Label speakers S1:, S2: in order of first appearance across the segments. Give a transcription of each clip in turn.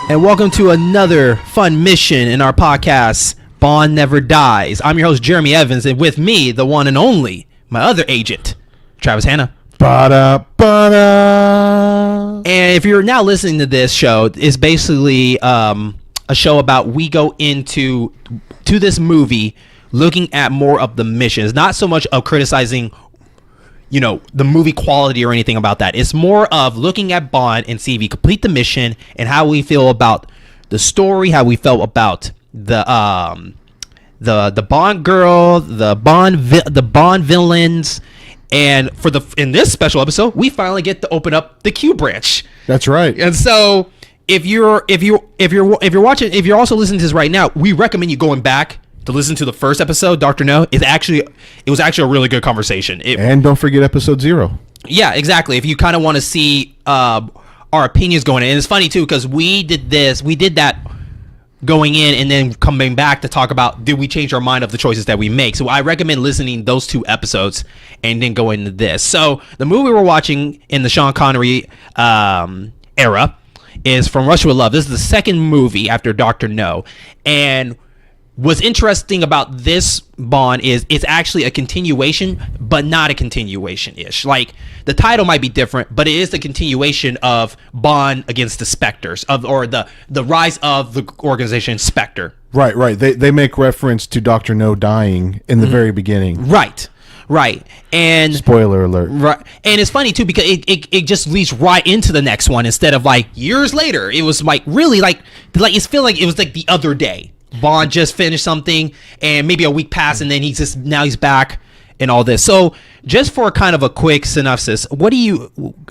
S1: And welcome to another fun mission in our podcast, Bond Never Dies. I'm your host, Jeremy Evans, and with me, the one and only, my other agent, Travis Hanna.
S2: Ba-da-ba-da.
S1: And if you're now listening to this show, it's basically a show about we go into this movie looking at more of the missions, not so much of criticizing the movie quality or anything about that. It's more of looking at Bond and see if he complete the mission and how we feel about the story, how we felt about the Bond girl, the Bond villains, and in this special episode, we finally get to open up the Q branch. That's right. And so if you're watching, if you're also listening to this right now, we recommend you going back to listen to the first episode. Dr. No it was actually a really good conversation.
S2: And don't forget episode 0.
S1: Yeah, exactly. If you kind of want to see our opinions going in, and it's funny too because we did that going in and then coming back to talk about did we change our mind of the choices that we make. So I recommend listening those 2 episodes and then go into this. So the movie we're watching in the Sean Connery era is From Russia with Love. This is the second movie after Dr. No, and what's interesting about this Bond is it's actually a continuation, but not a continuation-ish. Like, the title might be different, but it is the continuation of Bond against the Spectres, or the rise of the organization Spectre.
S2: Right. They make reference to Dr. No dying in the very beginning.
S1: Right. And
S2: spoiler alert.
S1: Right. And it's funny, too, because it just leads right into the next one instead of, like, years later. It was, like, really, like it feel like it was, like, the other day. Bond just finished something and maybe a week passed and then now he's back and all this. So just for kind of a quick synopsis,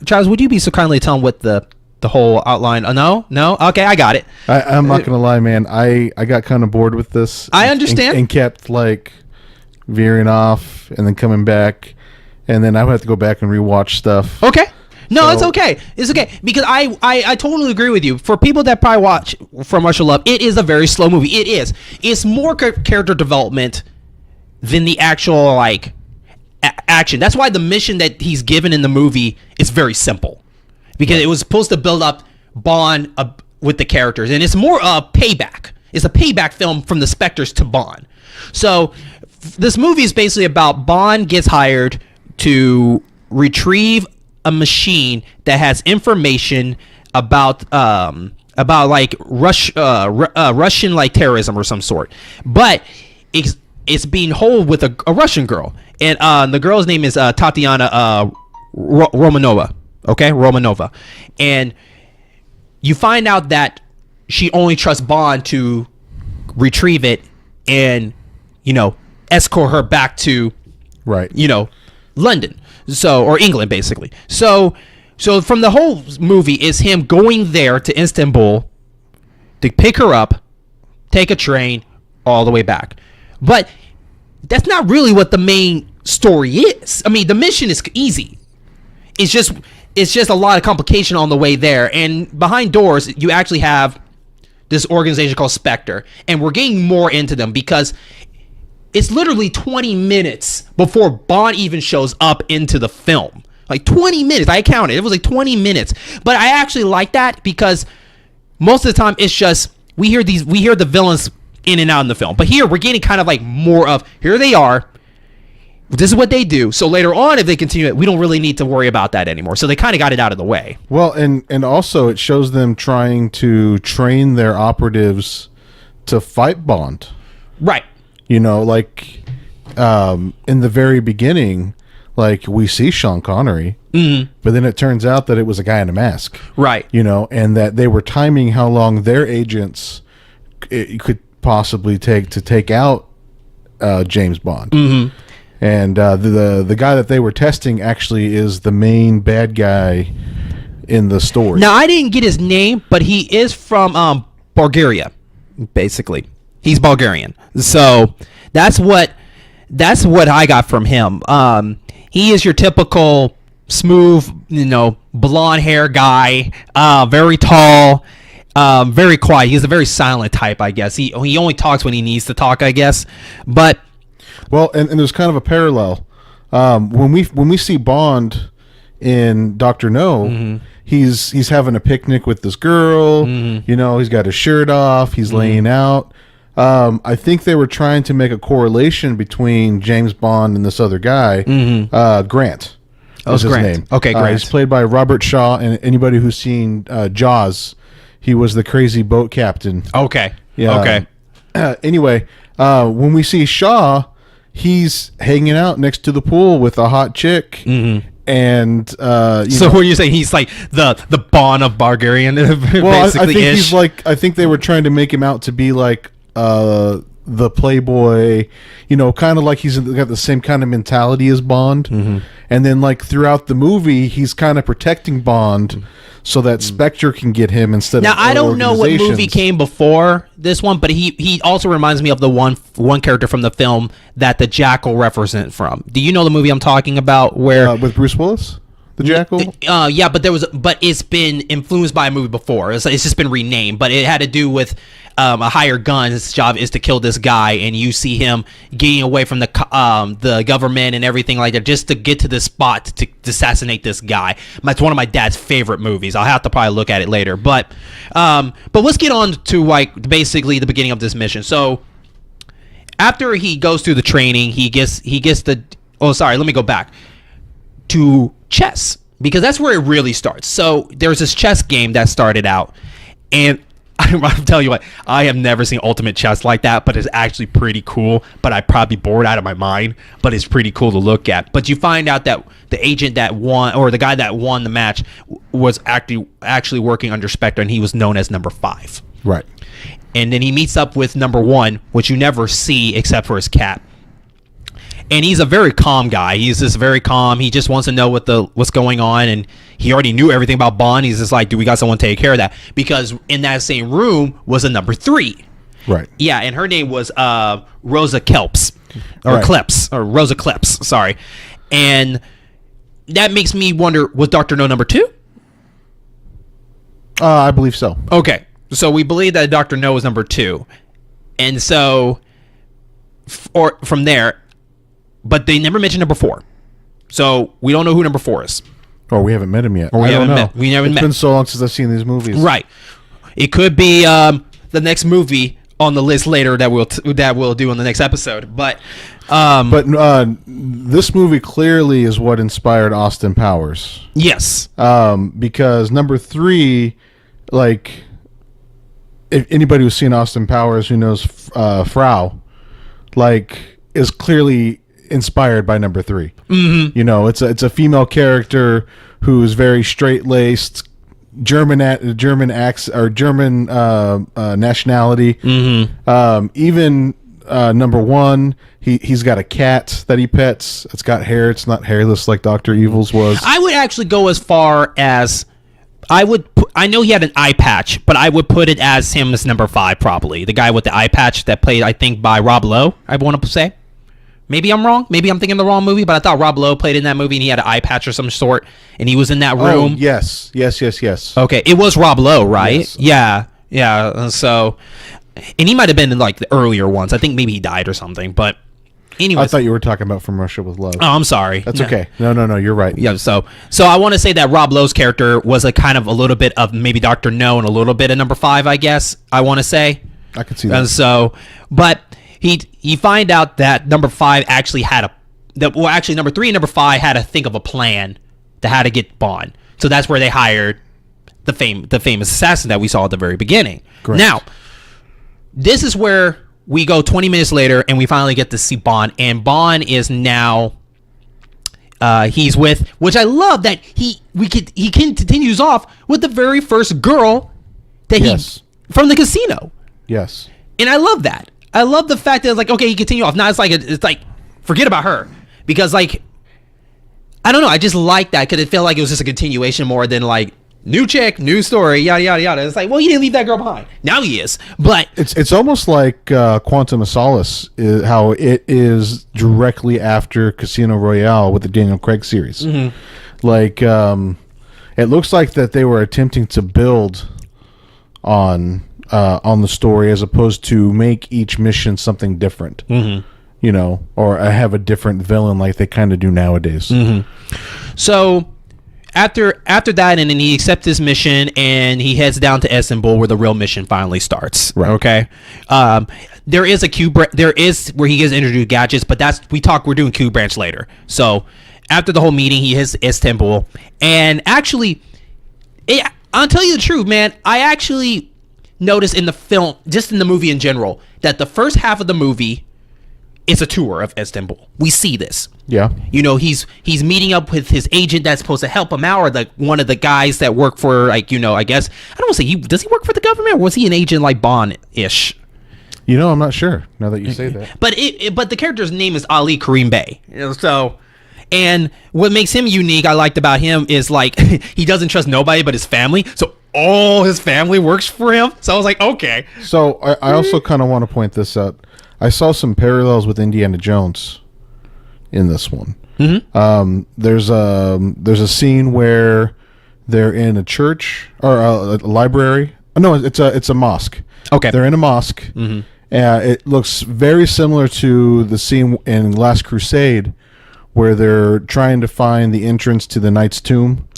S1: Charles, would you be so kindly telling what the whole outline? No? Okay, I got it.
S2: I'm not going to lie, man. I got kind of bored with this.
S1: I understand.
S2: And kept like veering off and then coming back. And then I would have to go back and rewatch stuff.
S1: Okay. No, it's okay. It's okay because I totally agree with you. For people that probably watch From Russia with Love, it is a very slow movie. It is. It's more character development than the actual like action. That's why the mission that he's given in the movie is very simple because it was supposed to build up Bond with the characters, and it's more a payback. It's a payback film from the Spectres to Bond. So this movie is basically about Bond gets hired to retrieve a machine that has information about like Russian like terrorism or some sort, but it's being held with a Russian girl, and the girl's name is Tatiana Romanova. Okay, Romanova, and you find out that she only trusts Bond to retrieve it and escort her back to London. Or England, basically. So from the whole movie is him going there to Istanbul to pick her up, take a train all the way back. But that's not really what the main story is. I mean, the mission is easy. It's just a lot of complication on the way there. And behind doors, you actually have this organization called Spectre, and we're getting more into them because it's literally 20 minutes before Bond even shows up into the film. Like 20 minutes. I counted. It was like 20 minutes. But I actually like that because most of the time it's just we hear the villains in and out in the film. But here we're getting kind of like more of here they are. This is what they do. So later on, if they continue it, we don't really need to worry about that anymore. So they kind of got it out of the way.
S2: Well, and also it shows them trying to train their operatives to fight Bond.
S1: Right.
S2: Like in the very beginning, like we see Sean Connery, but then it turns out that it was a guy in a mask.
S1: Right.
S2: And that they were timing how long their agents could possibly take to take out James Bond. Mm-hmm. And the guy that they were testing actually is the main bad guy in the story.
S1: Now, I didn't get his name, but he is from Bulgaria, basically. He's Bulgarian. So that's what I got from him. He is your typical smooth, blonde hair guy, very tall, very quiet. He's a very silent type, I guess. He only talks when he needs to talk, I guess. But
S2: well, and there's kind of a parallel. When we see Bond in Dr. No, he's having a picnic with this girl. You know, he's got his shirt off. He's laying out. I think they were trying to make a correlation between James Bond and this other guy, Grant. Is his name.
S1: Okay, great.
S2: He's played by Robert Shaw, and anybody who's seen Jaws, he was the crazy boat captain.
S1: Okay.
S2: Yeah.
S1: Okay.
S2: Anyway, when we see Shaw, he's hanging out next to the pool with a hot chick. And
S1: so what are you saying? He's like the Bond of Bulgarian, basically.
S2: Well, I think he's like. I think they were trying to make him out to be like the playboy, you know, kind of like he's got the same kind of mentality as Bond. And then like throughout the movie, he's kind of protecting Bond so that Spectre can get him instead
S1: now,
S2: of
S1: I don't know what movie came before this one, but he also reminds me of the one character from the film that the Jackal represent from. Do you know the movie I'm talking about where
S2: with Bruce Willis? The Jackal?
S1: Yeah, but it's been influenced by a movie before. It's just been renamed, but it had to do with a hired gun. His job is to kill this guy, and you see him getting away from the government and everything like that, just to get to this spot to assassinate this guy. It's one of my dad's favorite movies. I'll have to probably look at it later, but let's get on to like basically the beginning of this mission. So after he goes through the training, he gets the. Oh, sorry. Let me go back to chess, because that's where it really starts. So there's this chess game that started out, and I'll tell you what, I have never seen ultimate chess like that, but it's actually pretty cool. But I'd probably be bored out of my mind, but it's pretty cool to look at. But you find out that the agent that won, or the guy that won the match, was actually working under Spectre, and he was known as number 5.
S2: Right.
S1: And then he meets up with number 1, which you never see except for his cat. And he's a very calm guy. He's just very calm. He just wants to know what's going on, and he already knew everything about Bond. He's just like, do we got someone to take care of that? Because in that same room was a number 3.
S2: Right.
S1: Yeah, and her name was Rosa Kelps, or
S2: right.
S1: Kleps, or Rosa Kleps. Sorry, and that makes me wonder: was Dr. No number 2?
S2: I believe so.
S1: Okay, so we believe that Dr. No was number 2, and so, or from there. But they never mentioned number 4, so we don't know who number 4 is.
S2: Or we haven't met him yet.
S1: Or we haven't met. We never met.
S2: It's been so long since I've seen these movies.
S1: Right. It could be the next movie on the list later that we'll do on the next episode. But
S2: this movie clearly is what inspired Austin Powers.
S1: Yes.
S2: Because number 3, like, if anybody who's seen Austin Powers who knows Frau, like, is clearly inspired by number 3. You know, it's a female character who's very straight laced, German nationality. Even number 1, he's got a cat that he pets. It's got hair. It's not hairless like Dr. Evil's was.
S1: I would actually go as far as I know he had an eye patch, but I would put it as him as number 5, probably the guy with the eye patch that played, I think, by Rob Lowe. I want to say. Maybe I'm wrong. Maybe I'm thinking the wrong movie, but I thought Rob Lowe played in that movie, and he had an eye patch or some sort, and he was in that room.
S2: Oh, yes.
S1: Okay, it was Rob Lowe, right?
S2: Yes.
S1: Yeah. So, and he might have been in like the earlier ones. I think maybe he died or something. But anyway,
S2: I thought you were talking about From Russia with Love.
S1: Oh, I'm sorry.
S2: That's okay. No, you're right.
S1: Yeah. So I want to say that Rob Lowe's character was a kind of a little bit of maybe Dr. No and a little bit of number 5, I guess. I want to say.
S2: I could see that.
S1: And so, but. He find out that number 5 actually had number 3 and number 5 had to think of a plan to how to get Bond. So that's where they hired the famous assassin that we saw at the very beginning.
S2: Correct.
S1: Now, this is where we go 20 minutes later and we finally get to see Bond, and Bond is now he's with, which I love that he continues off with the very first girl that from the casino.
S2: Yes.
S1: And I love that. I love the fact that it's like, okay, he continue off. Now it's like forget about her, because like I don't know, I just like that because it felt like it was just a continuation more than like new chick, new story, yada yada yada. It's like, well, you didn't leave that girl behind. Now he is, but
S2: it's almost like Quantum of Solace, how it is directly after Casino Royale with the Daniel Craig series. Like it looks like that they were attempting to build on the story as opposed to make each mission something different, you know, or have a different villain like they kind of do nowadays.
S1: So after that, and then he accepts his mission, and he heads down to Istanbul, where the real mission finally starts.
S2: Right.
S1: Okay. There is a Q. There is where he gets introduced to gadgets, but we're doing Q branch later. So after the whole meeting, he hits Istanbul, and actually, I'll tell you the truth, man. I actually noticed in the film, just in the movie in general, that the first half of the movie is a tour of Istanbul. We see this.
S2: Yeah.
S1: You know, he's meeting up with his agent that's supposed to help him out, or one of the guys that work for, like, you know, I guess, I don't want to say, does he work for the government, or was he an agent like Bond-ish?
S2: You know, I'm not sure now that you say that.
S1: But the character's name is Ali Kerim Bey. You know, so, and what makes him unique, I liked about him, is like he doesn't trust nobody but his family. So all his family works for him. So I was like, okay.
S2: So I also kind of want to point this out. I saw some parallels with Indiana Jones in this one. Mm-hmm. There's a scene where they're in a church or a library. No, it's a mosque.
S1: Okay,
S2: they're in a mosque. Mm-hmm. It looks very similar to the scene in Last Crusade where they're trying to find the entrance to the Knight's Tomb.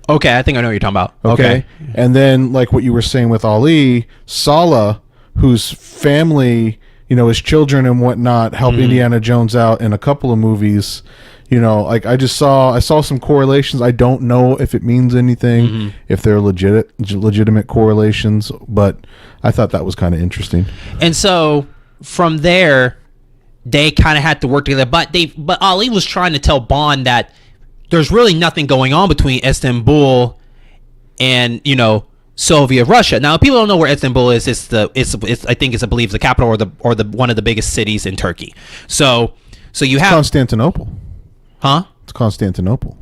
S1: Okay, I think I know what you're talking about.
S2: Okay. And then, like what you were saying with Ali, Sallah, whose family, you know, his children and whatnot, help Indiana Jones out in a couple of movies. You know, like I saw some correlations. I don't know if it means anything, if they're legitimate correlations, but I thought that was kind of interesting.
S1: And so from there, they kind of had to work together. But Ali was trying to tell Bond that there's really nothing going on between Istanbul and, you know, Soviet Russia. Now, people don't know where Istanbul is. I think I believe the capital or the one of the biggest cities in Turkey. So you have
S2: Constantinople.
S1: Huh?
S2: It's Constantinople.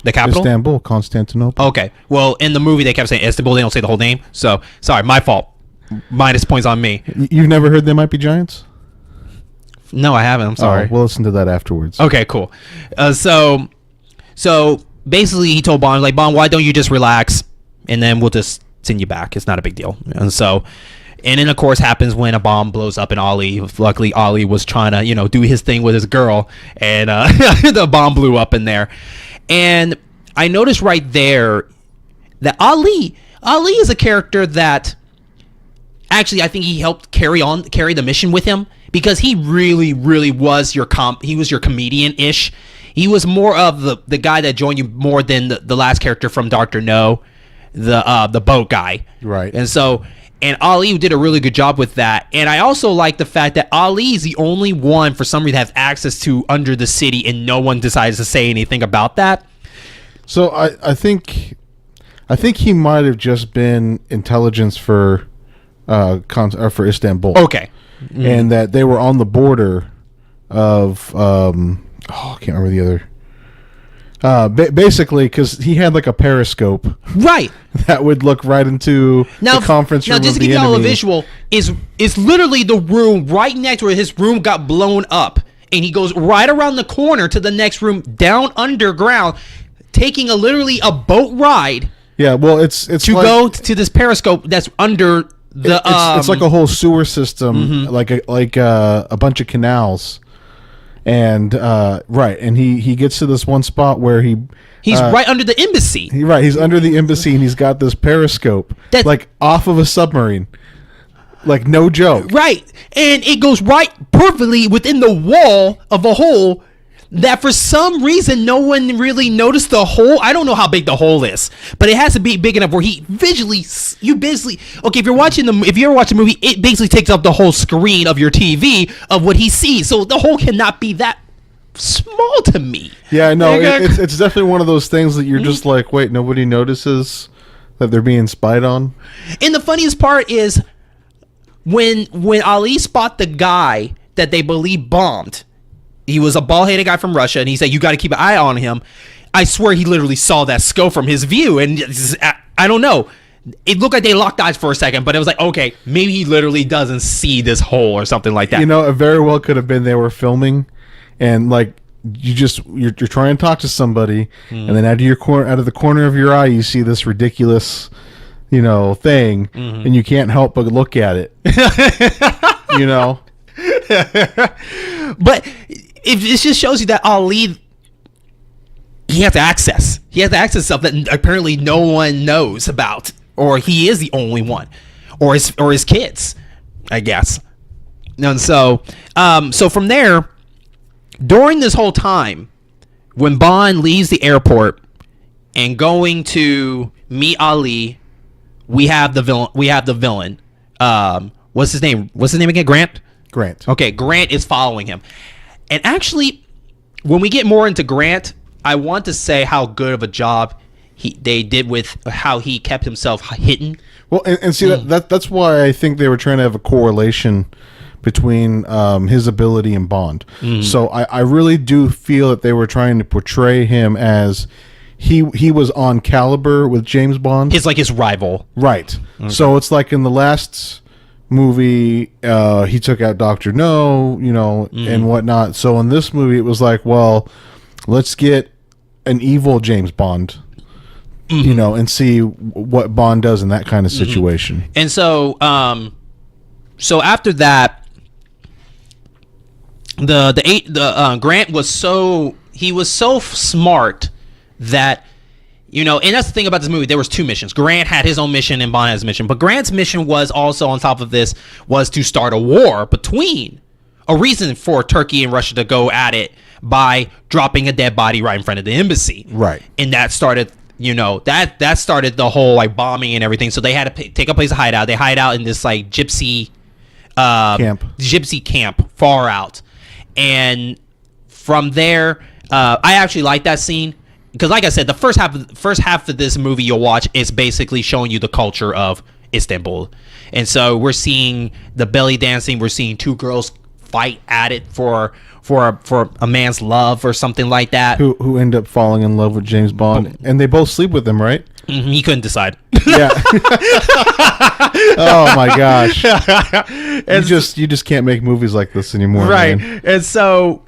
S1: The capital?
S2: Istanbul, Constantinople.
S1: Okay. Well, in the movie, they kept saying Istanbul. They don't say the whole name. So, sorry, my fault. Minus points on me.
S2: You've never heard They Might Be Giants?
S1: No, I haven't. I'm sorry.
S2: We'll listen to that afterwards.
S1: Okay, cool. So basically, he told Bond, like, Bond, why don't you just relax, and then we'll just send you back. It's not a big deal. And then, of course, happens when a bomb blows up in Ali. Luckily, Ali was trying to, you know, do his thing with his girl, and the bomb blew up in there. And I noticed right there that Ali is a character that actually I think he helped carry the mission with him, because he really, really was your comedian-ish. He was more of the guy that joined you more than the last character from Dr. No, the boat guy.
S2: Right.
S1: And Ali did a really good job with that. And I also like the fact that Ali is the only one, for some reason, that has access to under the city, and no one decides to say anything about that.
S2: So I think he might have just been intelligence for Istanbul.
S1: Okay. Mm-hmm.
S2: And that they were on the border of I can't remember the other. Basically, because he had like a periscope,
S1: right,
S2: that would look right into the conference room.
S1: Now, just to give you all a visual, is literally the room right next where his room got blown up, and he goes right around the corner to the next room down underground, taking literally a boat ride.
S2: Yeah, well, it's
S1: to go to this periscope that's under the.
S2: It's like a whole sewer system, like a bunch of canals. And right, and he gets to this one spot where he's
S1: right under the embassy.
S2: He's under the embassy, and he's got this periscope like off of a submarine, like no joke.
S1: Right, and it goes right perfectly within the wall of a hole that for some reason no one really noticed the hole. I don't know how big the hole is, but it has to be big enough where if you ever watch a movie, it basically takes up the whole screen of your TV of what he sees. So the hole cannot be that small to me.
S2: Yeah, no, it's definitely one of those things that you're just like, wait, nobody notices that they're being spied on.
S1: And the funniest part is when Ali spot the guy that they believe bombed. He was a bald-headed guy from Russia, and he said, you got to keep an eye on him. I swear he literally saw that scope from his view, and I don't know. It looked like they locked eyes for a second, but it was like, okay, maybe he literally doesn't see this hole or something like that.
S2: You know, it very well could have been they were filming, and like you're trying to talk to somebody, and then out of the corner of your eye, you see this ridiculous, you know, thing, and you can't help but look at it. You know.
S1: But it just shows you that Ali, he has access. He has access to stuff that apparently no one knows about, or he is the only one, or his kids, I guess. And so from there, during this whole time, when Bond leaves the airport and going to meet Ali, we have the villain. What's his name? What's his name again? Grant. Okay, Grant is following him, and actually, when we get more into Grant, I want to say how good of a job they did with how he kept himself hidden.
S2: Well, and see that's why I think they were trying to have a correlation between his ability and Bond. So I really do feel that they were trying to portray him as he was on caliber with James Bond.
S1: It's like his rival.
S2: Right. Okay. So it's like in the last movie, he took out Dr. No, and whatnot. So in this movie, it was like, well, let's get an evil James Bond, and see what Bond does in that kind of situation.
S1: And so, so after that, the Grant was so smart that, and that's the thing about this movie. There was two missions. Grant had his own mission and Bond had his mission, but Grant's mission was also, on top of this, was to start a war between, a reason for Turkey and Russia to go at it by dropping a dead body right in front of the embassy.
S2: Right.
S1: And that started, that started the whole like bombing and everything. So they had to take a place to hide out. They hide out in this like gypsy camp far out. And from there, I actually like that scene because, like I said, the first half of this movie you'll watch is basically showing you the culture of Istanbul, and so we're seeing the belly dancing. We're seeing two girls fight at it for a man's love or something like that.
S2: Who end up falling in love with James Bond, and they both sleep with him, right?
S1: He couldn't decide.
S2: Yeah. Oh my gosh. You just can't make movies like this anymore,
S1: right?
S2: Man.
S1: And so,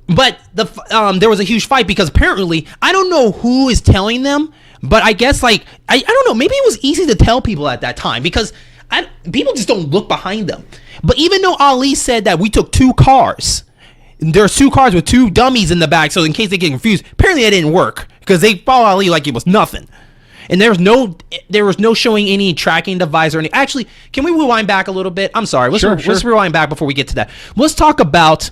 S1: but there was a huge fight because apparently I don't know who is telling them, but I guess like I don't know. Maybe it was easy to tell people at that time because people just don't look behind them. But even though Ali said that we took two cars. There's two cars with two dummies in the back, so in case they get confused, apparently that didn't work because they followed Ali like it was nothing. And there was no showing any tracking device or any. Actually, can we rewind back a little bit? I'm sorry. Let's rewind back before we get to that. Let's talk about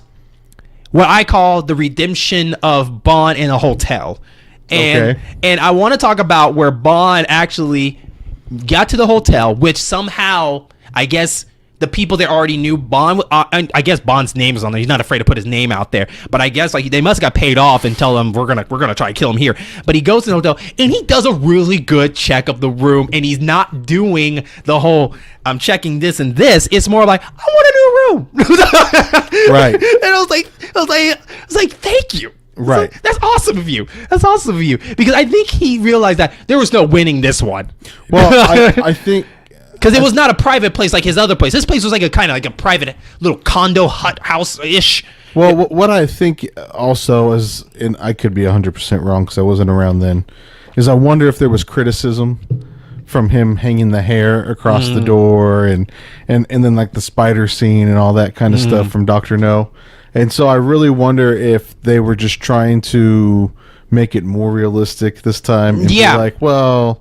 S1: what I call the redemption of Bond in a hotel. And I want to talk about where Bond actually got to the hotel, which somehow, I guess, the people that already knew Bond, I guess Bond's name is on there. He's not afraid to put his name out there, but I guess like they must have got paid off and tell them we're gonna try to kill him here. But he goes to the hotel and he does a really good check of the room, and he's not doing the whole I'm checking this and this. It's more like I want a new room,
S2: right?
S1: And I was like, thank you.
S2: Right.
S1: So that's awesome of you. Because I think he realized that there was no winning this one.
S2: Well, I think.
S1: Because it was not a private place like his other place. This place was like a kind of like a private little condo hut house-ish.
S2: Well, what I think also is, and I could be 100% wrong because I wasn't around then, is I wonder if there was criticism from him hanging the hair across the door and then like the spider scene and all that kind of stuff from Dr. No. And so I really wonder if they were just trying to make it more realistic this time. And be like, well...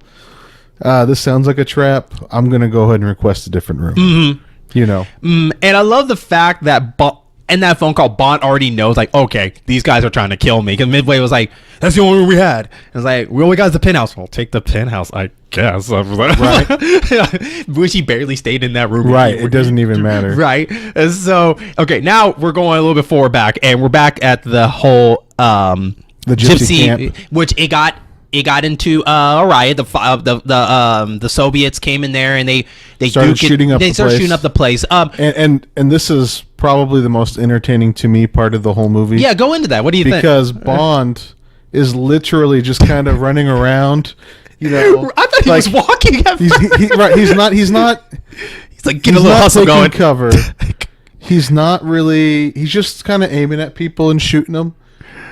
S2: this sounds like a trap. I'm going to go ahead and request a different room.
S1: And I love the fact that in that phone call, Bond already knows, like, okay, these guys are trying to kill me. Because Midway was like, that's the only room we had. It's like, we only got the penthouse. We'll take the penthouse, I guess. Right. Which he barely stayed in that room.
S2: Right. It doesn't even matter.
S1: Right. And so, okay, now we're going a little bit forward back. And we're back at the whole
S2: the gypsy camp.
S1: Which it got into a riot. The Soviets came in there and they started shooting up the place.
S2: And this is probably the most entertaining to me part of the whole movie.
S1: Yeah, go into that. What do you think?
S2: Because Bond is literally just kind of running around.
S1: I thought he was walking. At
S2: He's not.
S1: He's like getting a little hustle going.
S2: Cover. He's not really. He's just kind of aiming at people and shooting them.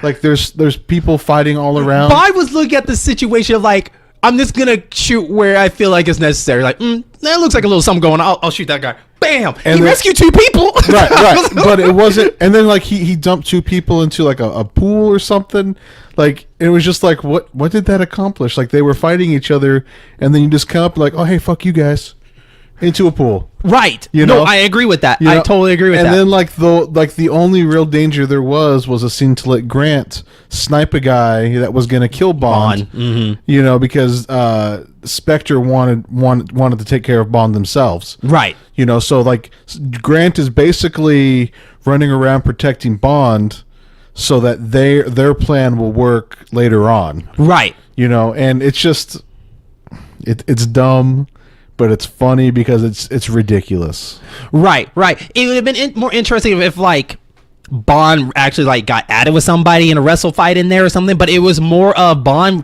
S2: Like there's people fighting all around.
S1: Bond was looking at the situation of like, I'm just gonna shoot where I feel like it's necessary. Like, that looks like a little something going on. I'll shoot that guy. Bam! And he rescued 2 people.
S2: Right. But it wasn't. And then like he dumped 2 people into like a pool or something. Like it was just like what did that accomplish? Like they were fighting each other, and then you just come up like, oh hey, fuck you guys, into a pool.
S1: Right.
S2: You know?
S1: No, I agree with that.
S2: You know?
S1: I totally agree with that.
S2: And then the only real danger there was a scene to let Grant snipe a guy that was going to kill Bond.
S1: Mm-hmm.
S2: You know, because Spectre wanted to take care of Bond themselves.
S1: Right.
S2: You know, so like Grant is basically running around protecting Bond so that their plan will work later on.
S1: Right.
S2: You know, and it's just it's dumb. But it's funny because it's ridiculous. Right.
S1: It would have been more interesting if like Bond actually like got at it with somebody in a wrestle fight in there or something. But it was more of Bond,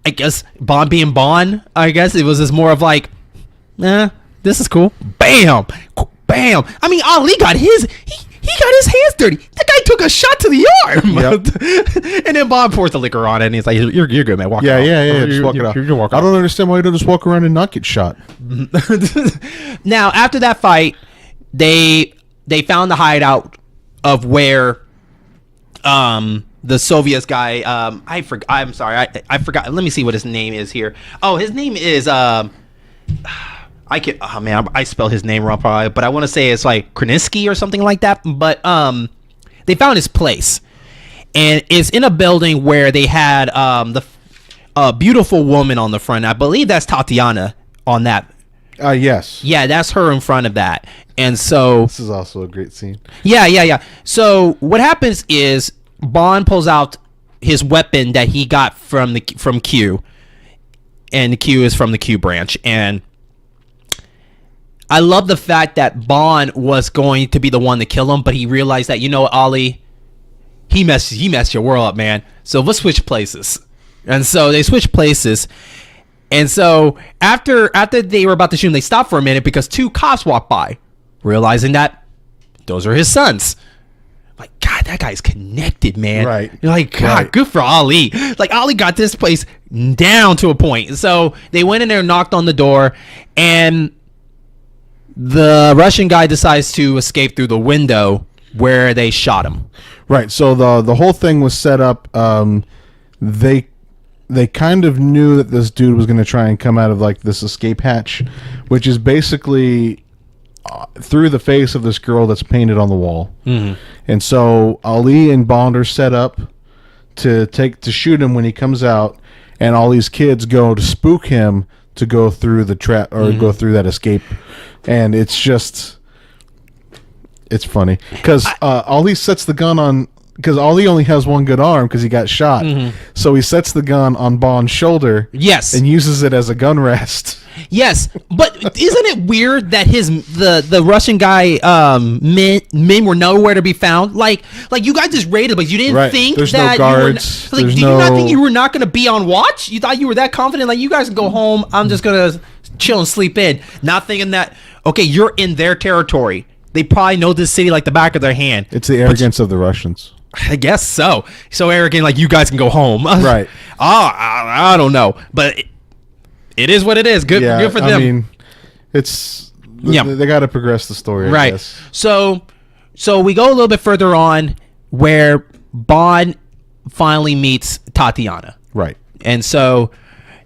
S1: I guess, Bond being Bond. I guess it was just more of like, this is cool. Bam. I mean, Ali got his. He got his hands dirty. That guy took a shot to the arm. Yep. And then Bob pours the liquor on it, and he's like, you're good, man. Walk it off.
S2: Yeah. Just walk it off. I don't understand why you don't just walk around and not get shot.
S1: Now, after that fight, they found the hideout of where the Soviets guy, I'm sorry, I forgot. Let me see what his name is here. Oh, his name is I spelled his name wrong probably, but I want to say it's like Kroniski or something like that. But they found his place, and it's in a building where they had a beautiful woman on the front. I believe that's Tatiana on that.
S2: Yes.
S1: Yeah, that's her in front of that. And so
S2: this is also a great scene.
S1: Yeah. So what happens is Bond pulls out his weapon that he got from Q, and the Q is from the Q branch, and I love the fact that Bond was going to be the one to kill him, but he realized that, you know what, Ali, he messed your world up, man. So let's switch places. And so they switched places. And so after they were about to shoot him, they stopped for a minute because 2 cops walked by, realizing that those are his sons. Like, God, that guy's connected, man.
S2: Right.
S1: You're like, God, good for Ali. Like, Ali got this place down to a point. So they went in there and knocked on the door, and the Russian guy decides to escape through the window where they shot him.
S2: Right. So the whole thing was set up. They kind of knew that this dude was going to try and come out of like this escape hatch, which is basically through the face of this girl that's painted on the wall. Mm-hmm. And so Ali and Bond are set up to shoot him when he comes out, and all these kids go to spook him to go through the trap or go through that escape. And it's funny because Ali sets the gun on, because Ali only has one good arm because he got shot. Mm-hmm. So he sets the gun on Bond's shoulder.
S1: Yes.
S2: And uses it as a gun rest.
S1: Yes, but isn't it weird that the Russian guy men were nowhere to be found? Like you guys just raided, but you didn't think
S2: There's
S1: that
S2: no guards.
S1: You were, like, do you not think you were not going to be on watch? You thought you were that confident? Like, you guys can go home. I'm just going to chill and sleep in. Not thinking that, okay, you're in their territory. They probably know this city like the back of their hand.
S2: It's the arrogance of the Russians.
S1: I guess so. So arrogant, like, you guys can go home.
S2: Right.
S1: I don't know, but it is what it is. Good for them.
S2: I mean, they got to progress the story, I
S1: right.
S2: guess.
S1: So we go a little bit further on where Bond finally meets Tatiana.
S2: Right.
S1: And so,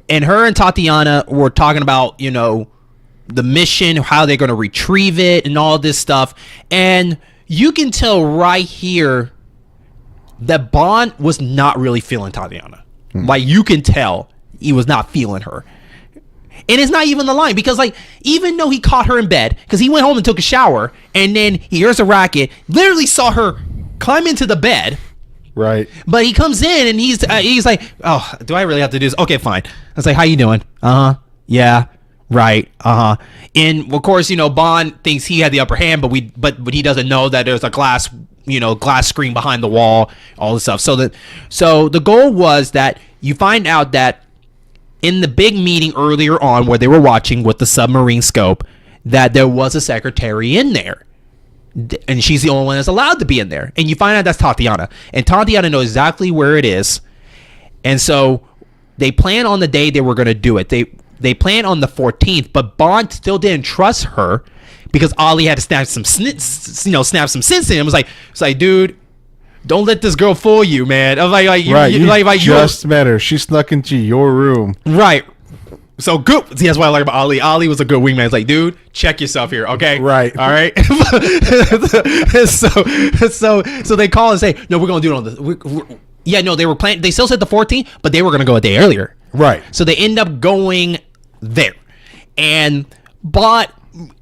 S1: and her and Tatiana were talking about, you know, the mission, how they're going to retrieve it and all this stuff. And you can tell right here that Bond was not really feeling Tatiana. Like, you can tell he was not feeling her. And it's not even the line, because, like, even though he caught her in bed, because he went home and took a shower, and then he hears a racket, literally saw her climb into the bed.
S2: Right.
S1: But he comes in and he's like, oh, do I really have to do this? Okay, fine. I was like, how you doing? Uh-huh. Yeah. Right. Uh-huh. And of course, you know, Bond thinks he had the upper hand, but he doesn't know that there's a glass screen behind the wall, all this stuff. So the goal was that you find out that in the big meeting earlier on where they were watching with the submarine scope, that there was a secretary in there. And she's the only one that's allowed to be in there. And you find out that's Tatiana. And Tatiana knows exactly where it is. And so They planned on the day they were going to do it. They planned on the 14th, but Bond still didn't trust her because Ali had to snap some sense in him. It's like, dude, don't let this girl fool you, man. I'm
S2: you just met her. She snuck into your room.
S1: Right. So good. See, that's what I like about Ali. Ali was a good wingman. It's like, dude, check yourself here, okay?
S2: Right.
S1: All right. so they call and say, no, we're gonna do it on the. Yeah, no, they were planning. They still said the 14th, but they were gonna go a day earlier.
S2: Right.
S1: So they end up going there, and Bond.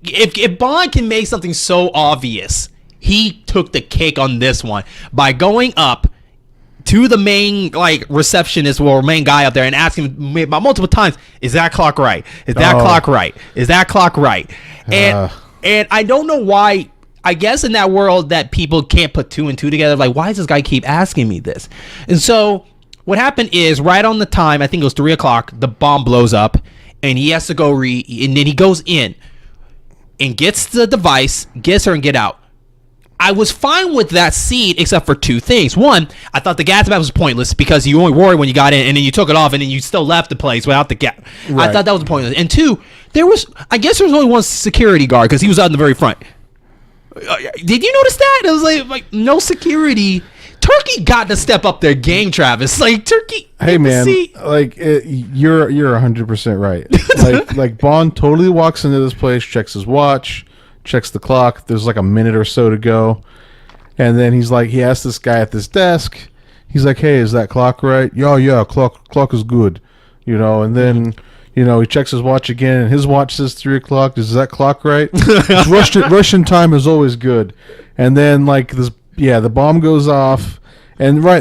S1: If Bond can make something so obvious, he took the cake on this one by going up to the main receptionist or main guy up there and asking multiple times, is that clock right? Is that clock right? Is that clock right? And I don't know why. I guess in that world that people can't put two and two together. Like, why does this guy keep asking me this? And so what happened is right on the time, I think it was 3 o'clock, the bomb blows up and he has to go and then he goes in and gets the device, gets her and get out. I was fine with that scene except for two things. One, I thought the gas mask was pointless because you only worried when you got in and then you took it off and then you still left the place without the gas. Right. I thought that was pointless. And two, there was only one security guard because he was out in the very front. Did you notice that? It was like no security. Turkey got to step up their game, Travis. Like Turkey.
S2: Hey man, you're 100% right. like Bond totally walks into this place, checks his watch, checks the clock. There's like a minute or so to go, and then he asks this guy at this desk. He's like, "Hey, is that clock right?" Yeah, clock is good. And then he checks his watch again, and his watch says 3 o'clock. Is that clock right? Russian time is always good. And then the bomb goes off, and I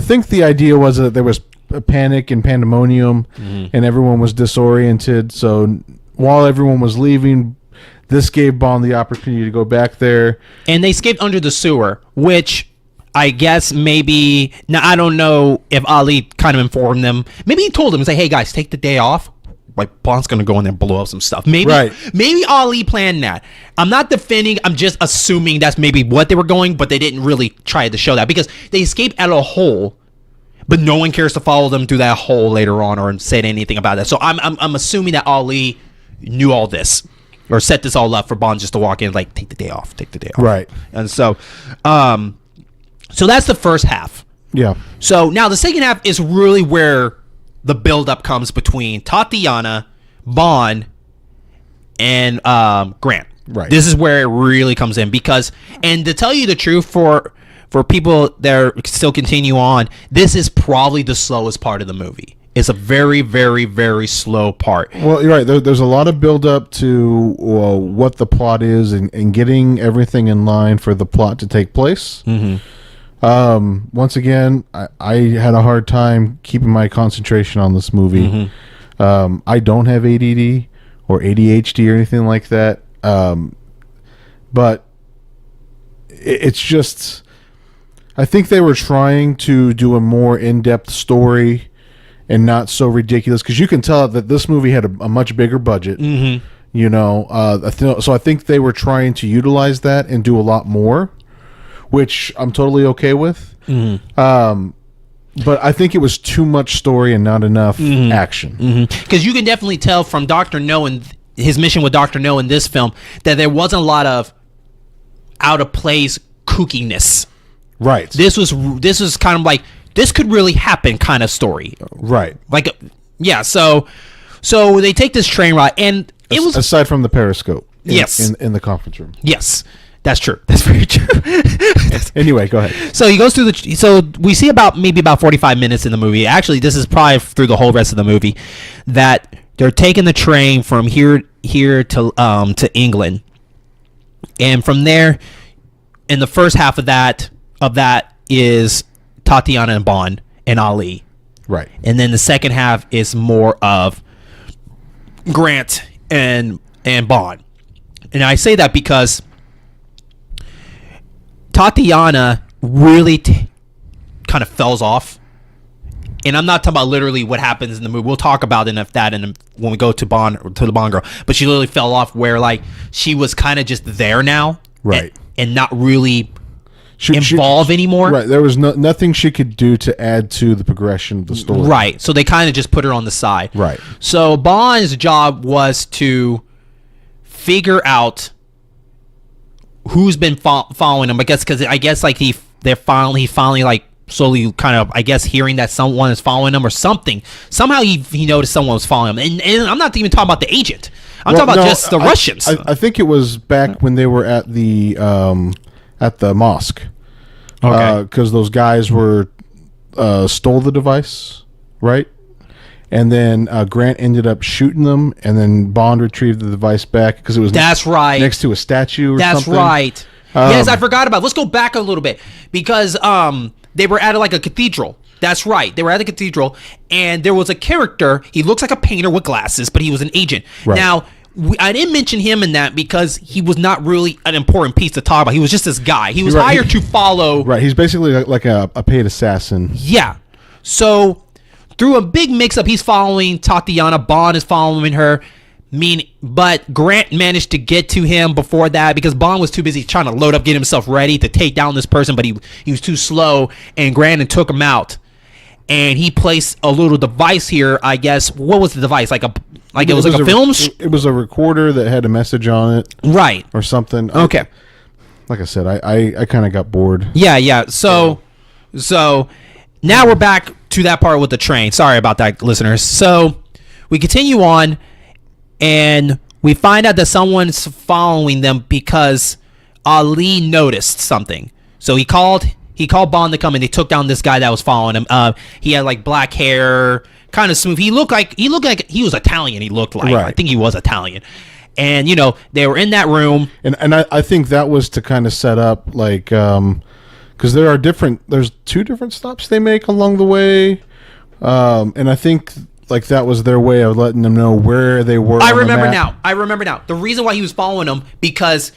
S2: think the idea was that there was a panic and pandemonium, and everyone was disoriented. So while everyone was leaving, this gave Bond the opportunity to go back there. And
S1: they escaped under the sewer, which I guess maybe, now I don't know if Ali kind of informed them. Maybe he told them, he's like, hey guys, take the day off. Like Bond's going to go in there and blow up some stuff. Maybe Ali planned that. I'm not defending, I'm just assuming that's maybe what they were going, but they didn't really try to show that because they escaped out of a hole, but no one cares to follow them through that hole later on or said anything about that. So I'm assuming that Ali knew all this or set this all up for Bond just to walk in take the day off.
S2: Right.
S1: And so that's the first half.
S2: Yeah.
S1: So now the second half is really where the buildup comes between Tatiana, Bond, and Grant.
S2: Right.
S1: This is where it really comes in because, and to tell you the truth, for people that still continue on, this is probably the slowest part of the movie. It's a very, very, very slow part.
S2: Well, you're right. There's a lot of buildup to what the plot is and getting everything in line for the plot to take place.
S1: Mm-hmm.
S2: Once again, I had a hard time keeping my concentration on this movie. Mm-hmm. I don't have ADD or ADHD or anything like that. But it's just, I think they were trying to do a more in-depth story and not so ridiculous because you can tell that this movie had a much bigger budget.
S1: Mm-hmm.
S2: So I think they were trying to utilize that and do a lot more, which I'm totally okay with.
S1: Mm-hmm.
S2: But I think it was too much story and not enough action.
S1: Because you can definitely tell from Dr. No and his mission with Dr. No in this film that there wasn't a lot of out of place kookiness.
S2: Right.
S1: This was kind of like, this could really happen kind of story.
S2: Right.
S1: So they take this train ride and it was,
S2: aside from the periscope.
S1: Yes.
S2: In the conference room.
S1: Yes. That's true. That's very true.
S2: Anyway, go ahead.
S1: So he goes through so we see about 45 minutes in the movie. Actually, this is probably through the whole rest of the movie that they're taking the train from here to England. And from there, in the first half of that is Tatiana and Bond and Ali.
S2: Right.
S1: And then the second half is more of Grant and Bond. And I say that because Tatiana really kind of falls off, and I'm not talking about literally what happens in the movie. We'll talk about when we go to the Bond girl. But she literally fell off where she was kind of just there now,
S2: right,
S1: and not really. involve anymore.
S2: Right. There was nothing she could do to add to the progression of the story.
S1: Right. So they kind of just put her on the side.
S2: Right.
S1: So Bond's job was to figure out who's been following him. I guess like he finally like slowly kind of, I guess, hearing that someone is following him or something. Somehow he noticed someone was following him. And I'm not even talking about the agent. I'm talking about just the Russians.
S2: I think it was back when they were at the mosque.
S1: Okay.
S2: Because those guys stole the device, right? And then Grant ended up shooting them, and then Bond retrieved the device back because it was next to a statue or something. That's
S1: right. Yes, I forgot about it. Let's go back a little bit because they were at like a cathedral. That's right. They were at the cathedral, and there was a character. He looks like a painter with glasses, but he was an agent. Right. Now, I didn't mention him in that because he was not really an important piece to talk about. He was just this guy. He was hired to follow.
S2: Right. He's basically like a paid assassin.
S1: Yeah. So through a big mix-up, he's following Tatiana. Bond is following her. But Grant managed to get to him before that because Bond was too busy trying to load up, get himself ready to take down this person, but he was too slow, and Grant took him out. And he placed a little device here, I guess. What was the device? It was like a film?
S2: It was a recorder that had a message on it.
S1: Right.
S2: Or something.
S1: Okay.
S2: Like I said, I kind of got bored.
S1: Yeah. So now we're back to that part with the train. Sorry about that, listeners. So we continue on, and we find out that someone's following them because Ali noticed something. So he called Bond to come, and they took down this guy that was following him. He had like black hair, kind of smooth. He looked like he was Italian. He looked like, right. I think he was Italian. And they were in that room,
S2: and I think that was to kind of set up like because there's 2 different stops they make along the way, and I think like that was their way of letting them know where they were.
S1: I remember now. The reason why he was following them because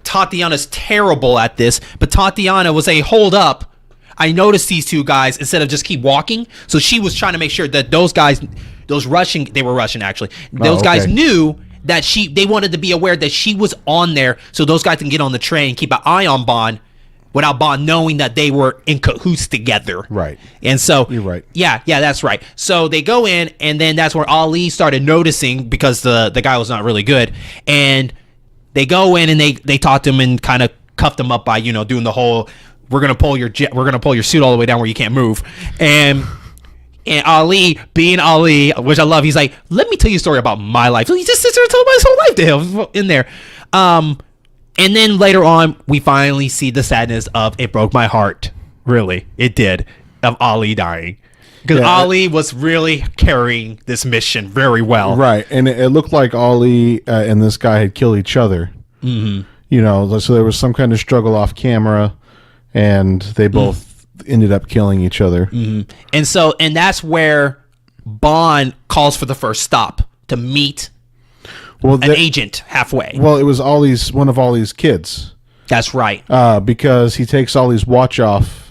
S1: Tatiana's terrible at this, but Tatiana was a hold up. I noticed these 2 guys instead of just keep walking. So she was trying to make sure that those guys, they were Russian actually. Those guys knew that they wanted to be aware that she was on there, so those guys can get on the train and keep an eye on Bond without Bond knowing that they were in cahoots together.
S2: Right.
S1: And so
S2: you're right.
S1: Yeah, that's right. So they go in, and then that's where Ali started noticing because the guy was not really good, and they go in and they talk to him and kind of cuffed him up by doing the whole we're gonna pull your suit all the way down where you can't move, and Ali being Ali, which I love, he's like, let me tell you a story about my life. So he just sits there and tells his whole life to him in there, and then later on we finally see the sadness of it broke my heart, really it did, of Ali dying. Because Ali was really carrying this mission very well.
S2: Right. And it looked like Ali and this guy had killed each other. Mm-hmm. So there was some kind of struggle off camera, and they both ended up killing each other.
S1: Mm-hmm. And that's where Bond calls for the first stop to meet an agent halfway.
S2: Well, it was one of Ollie's kids.
S1: That's right.
S2: Because he takes Ollie's watch off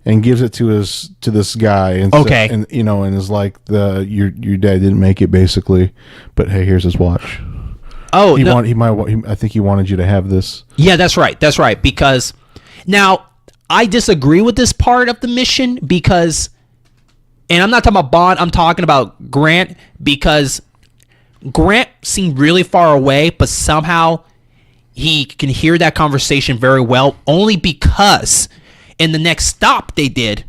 S2: and gives it to this guy, and and is like your dad didn't make it basically, but hey, here's his watch.
S1: Oh,
S2: I think he wanted you to have this.
S1: Yeah, that's right. Because now I disagree with this part of the mission because, and I'm not talking about Bond, I'm talking about Grant, because Grant seemed really far away, but somehow he can hear that conversation very well, only because in the next stop they did,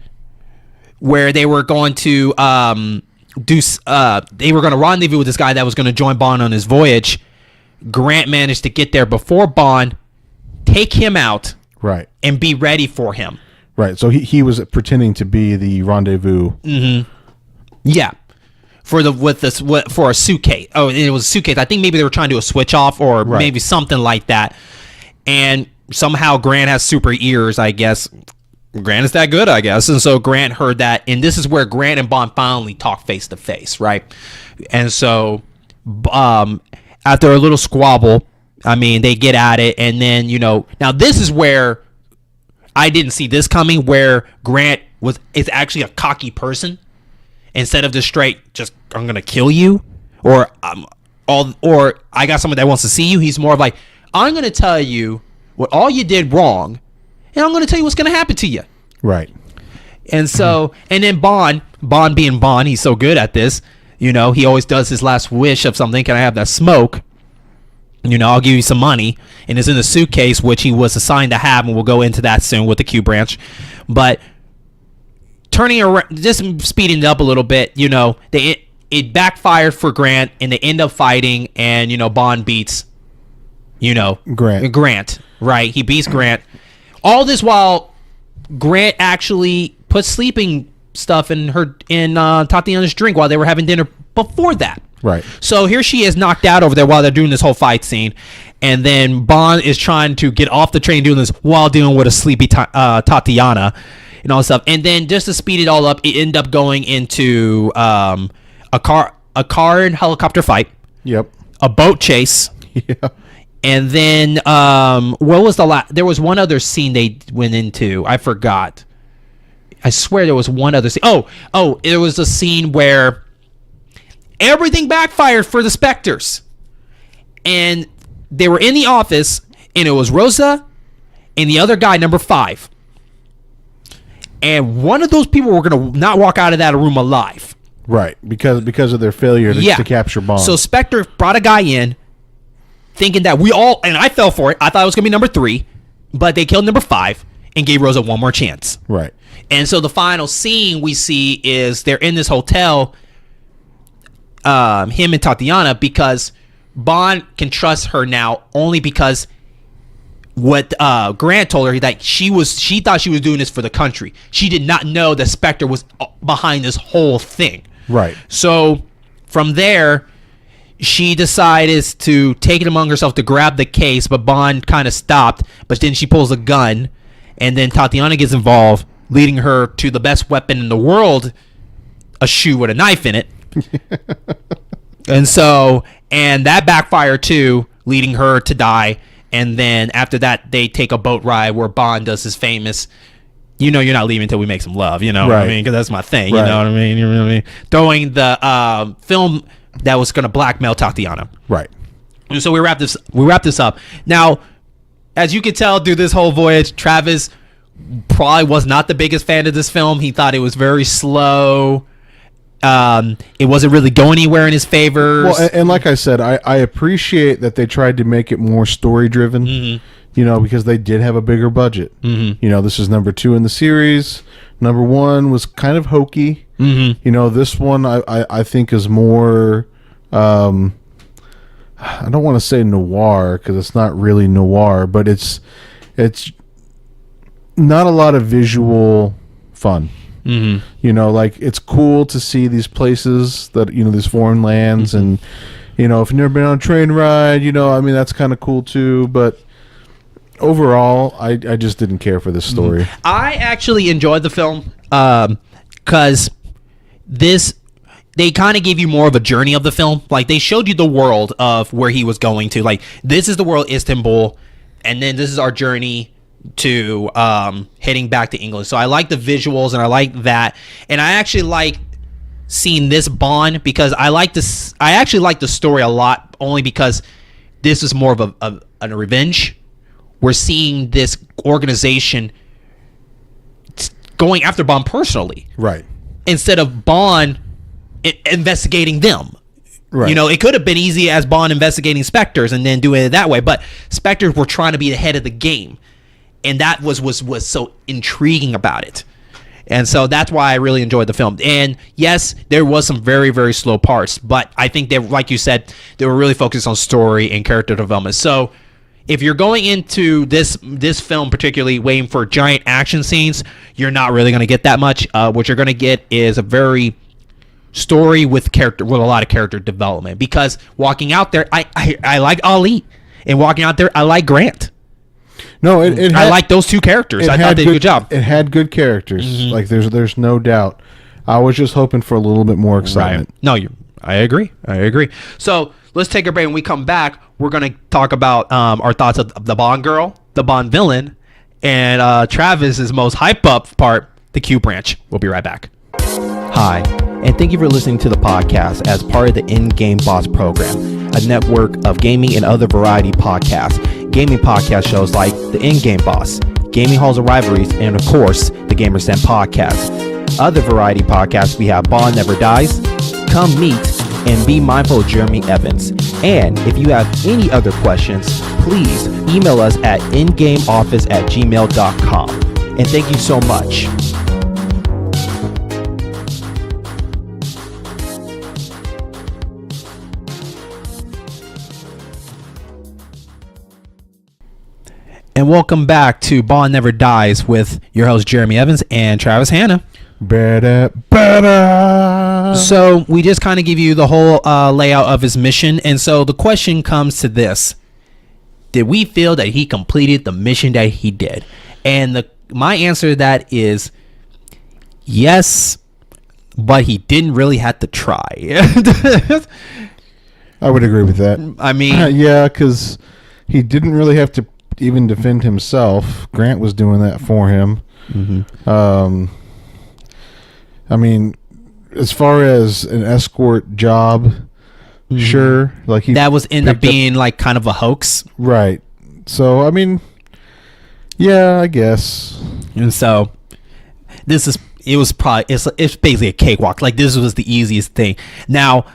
S1: where they were going to they were going to rendezvous with this guy that was going to join Bond on his voyage. Grant managed to get there before Bond, take him out,
S2: right,
S1: and be ready for him.
S2: Right. So he was pretending to be the rendezvous.
S1: Mm-hmm. Yeah. For a suitcase. Oh, it was a suitcase. I think maybe they were trying to do a switch off or maybe something like that. And somehow Grant has super ears, I guess. Grant is that good, I guess. And so Grant heard that, and this is where Grant and Bond finally talk face to face, right? And so after a little squabble, I mean, they get at it, and then, now this is where I didn't see this coming, where Grant is actually a cocky person. Instead of just straight, I'm gonna kill you, or I got someone that wants to see you. He's more of like, I'm gonna tell you what all you did wrong, and I'm going to tell you what's going to happen to you.
S2: Right.
S1: And so, and then Bond being Bond, he's so good at this. You know, he always does his last wish of something. Can I have that smoke? You know, I'll give you some money. And it's in the suitcase, which he was assigned to have, and we'll go into that soon with the Q branch. But turning around, just speeding it up a little bit, you know, it backfired for Grant, and they end up fighting, and, you know, Bond beats, you know, Grant, right? He beats Grant. All this while Grant actually put sleeping stuff in Tatiana's drink while they were having dinner before that.
S2: Right. So
S1: here she is knocked out over there while they're doing this whole fight scene. And then Bond is trying to get off the train doing this while dealing with a sleepy Tatiana and all this stuff. And then just to speed it all up, it ended up going into a car and helicopter fight.
S2: Yep.
S1: A boat chase.
S2: Yeah.
S1: And then what was the last? There was one other scene they went into. I forgot. I swear there was one other scene. Oh, there was a scene where everything backfired for the Spectres. And they were in the office, and it was Rosa and the other guy, number 5. And one of those people were going to not walk out of that room alive.
S2: Right, because of their failure to capture Bond.
S1: So Spectre brought a guy in, thinking that and I fell for it. I thought it was going to be number 3, but they killed number 5 and gave Rosa one more chance.
S2: Right.
S1: And so the final scene we see is they're in this hotel, him and Tatiana, because Bond can trust her now only because what Grant told her, that she thought she was doing this for the country. She did not know that Spectre was behind this whole thing.
S2: Right.
S1: So from there, she decided to take it among herself to grab the case, but Bond kind of stopped. But then she pulls a gun, and then Tatiana gets involved, leading her to the best weapon in the world, a shoe with a knife in it. And that backfired too, leading her to die. And then after that, they take a boat ride where Bond does his famous, you know, you're not leaving until we make some love, you know what I mean? Because that's my thing, you know what I mean? You know what I mean? Throwing the film that was going to blackmail Tatiana.
S2: Right.
S1: And so we wrap this up. Now, as you can tell through this whole voyage, Travis probably was not the biggest fan of this film. He thought it was very slow. It wasn't really going anywhere in his favor.
S2: Well, and like I said, I appreciate that they tried to make it more story driven. Mm-hmm. You know, because they did have a bigger budget. Mm-hmm. You know, this is number 2 in the series. Number 1 was kind of hokey. Mm-hmm. You know, this one I think is more. I don't want to say noir because it's not really noir, but it's not a lot of visual fun. Mm-hmm. You know, like, it's cool to see these places that, you know, these foreign lands, mm-hmm. and, you know, if you've never been on a train ride, you know, I mean, that's kind of cool too, but overall, I just didn't care for this story.
S1: Mm-hmm. I actually enjoyed the film because they kind of gave you more of a journey of the film. Like, they showed you the world of where he was going to. Like, this is the world, Istanbul, and then this is our journey to heading back to England. So I like the visuals, and I like that, and I actually like seeing this Bond because I actually like the story a lot, only because this is more of a revenge. We're seeing this organization going after Bond personally,
S2: right?
S1: Instead of Bond investigating them. Right. You know, it could have been easy as Bond investigating Spectres and then doing it that way, but Spectres were trying to be the head of the game. And that was so intriguing about it. And so that's why I really enjoyed the film. And yes, there was some very, very slow parts, but I think they, like you said, they were really focused on story and character development. So if you're going into this film particularly waiting for giant action scenes, you're not really going to get that much. What you're going to get is a very story with a lot of character development. Because walking out there, I like Ali, and walking out there, I like Grant.
S2: No, I
S1: like those two characters. I thought they did a good job.
S2: It had good characters. Mm-hmm. Like, there's no doubt. I was just hoping for a little bit more excitement.
S1: Right. No, I agree. So let's take a break. When we come back, we're going to talk about our thoughts of the Bond girl, the Bond villain, and Travis's most hype up part, the Q branch. We'll be right back. Hi, and thank you for listening to the podcast as part of the In-Game Boss program, a network of gaming and other variety podcasts. Gaming podcast shows like the In-Game Boss, Gaming Halls of Rivalries, and of course, the Gamers Den podcast. Other variety podcasts, we have Bond Never Dies, Come Meet, and Be Mindful of Jeremy Evans. And if you have any other questions, please email us at ingameoffice@gmail.com. And thank you so much. And welcome back to Bond Never Dies with your host Jeremy Evans and Travis Hanna.
S2: Better.
S1: So we just kind of give you the whole layout of his mission, and so the question comes to this: did we feel that he completed the mission that he did? And my answer to that is yes, but he didn't really have to try.
S2: I would agree with that.
S1: I mean,
S2: yeah, because he didn't really have to even defend himself. Grant was doing that for him.
S1: Mm-hmm.
S2: I mean, as far as an escort job, mm-hmm. Sure, like
S1: that was end up being like kind of a hoax,
S2: right? So I mean, yeah, I guess.
S1: And so it's basically a cakewalk. Like this was the easiest thing. Now,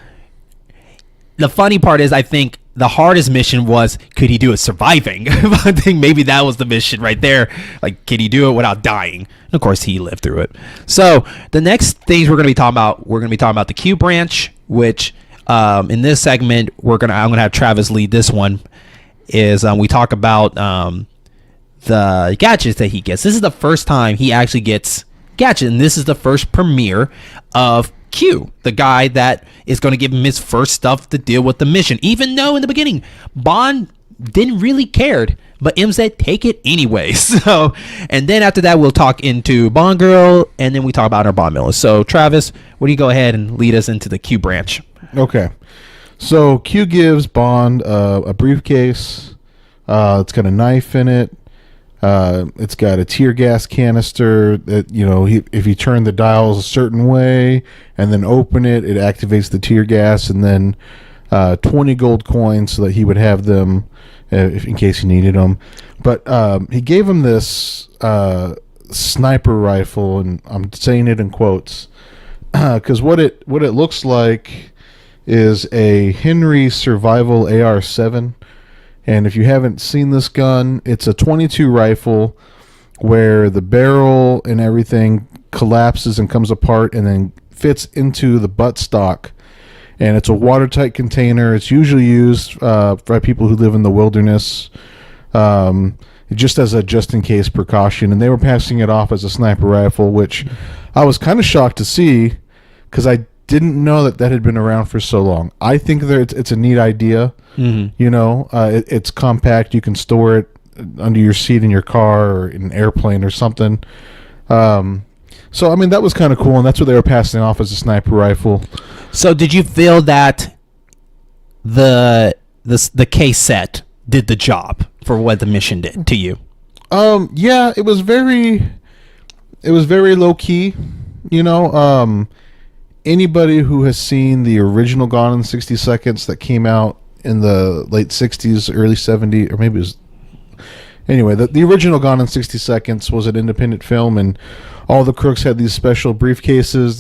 S1: the funny part is, I think the hardest mission was, could he do it surviving? I think maybe that was the mission right there. Like, can he do it without dying? And of course, he lived through it. So the next things we're going to be talking about, the Q branch, which in this segment I'm going to have Travis lead this one. Is we talk about the gadgets that he gets. This is the first time he actually gets gadgets, and this is the first premiere of Q, the guy that is going to give him his first stuff to deal with the mission, even though in the beginning Bond didn't really cared, but M said take it anyway. So, and then after that we'll talk into Bond Girl, and then we talk about our Bond Miller. So Travis, what do you go ahead and lead us into the Q branch?
S2: Okay, so Q gives Bond a briefcase. It's got a knife in it. It's got a tear gas canister that, if you turn the dials a certain way and then open it, it activates the tear gas, and then 20 gold coins so that he would have them in case he needed them. But he gave him this sniper rifle, and I'm saying it in quotes because what it looks like is a Henry Survival AR-7. And if you haven't seen this gun, it's a .22 rifle where the barrel and everything collapses and comes apart and then fits into the buttstock. And it's a watertight container. It's usually used by people who live in the wilderness, just as a just-in-case precaution. And they were passing it off as a sniper rifle, which I was kind of shocked to see because I didn't know that had been around for so long. I think that it's a neat idea. Mm-hmm. It's compact. You can store it under your seat in your car or in an airplane or something. So I mean, that was kind of cool, and that's what they were passing off as a sniper rifle.
S1: So did you feel that the case set did the job for what the mission did to you?
S2: Yeah, it was very low key. Anybody who has seen the original Gone in 60 Seconds that came out in the late 60s, early 70s, or maybe it was... Anyway, the original Gone in 60 Seconds was an independent film, and all the crooks had these special briefcases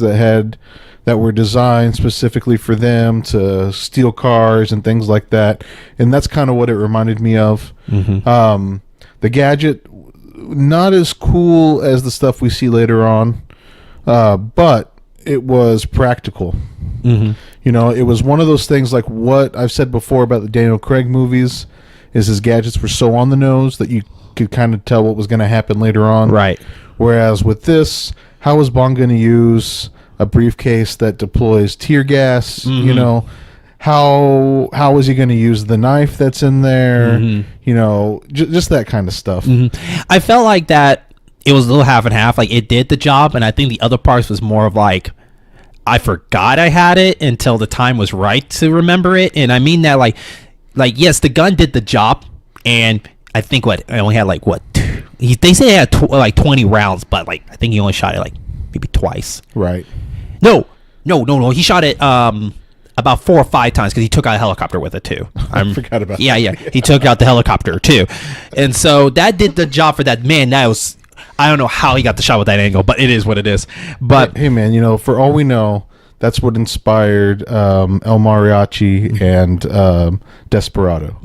S2: that were designed specifically for them to steal cars and things like that. And that's kind of what it reminded me of. Mm-hmm. The gadget, not as cool as the stuff we see later on, but it was practical. Mm-hmm. It was one of those things like what I've said before about the Daniel Craig movies, is his gadgets were so on the nose that you could kind of tell what was going to happen later on.
S1: Right.
S2: Whereas with this, how is Bond going to use a briefcase that deploys tear gas? Mm-hmm. How is he going to use the knife that's in there? Mm-hmm. Just that kind of stuff.
S1: Mm-hmm. I felt like that it was a little half and half. Like it did the job, and I think the other parts was more of like, I forgot I had it until the time was right to remember it. And I mean that like yes, the gun did the job, and I think I only had they say he had 20 rounds, but I think he only shot it maybe twice.
S2: Right.
S1: No. He shot it about 4 or 5 times because he took out a helicopter with it too.
S2: I forgot about
S1: yeah,
S2: that.
S1: Yeah, he took out the helicopter too. And so that did the job for that man. That was, I don't know how he got the shot with that angle, but it is what it is. But
S2: hey man, you know, for all we know, that's what inspired El Mariachi and Desperado.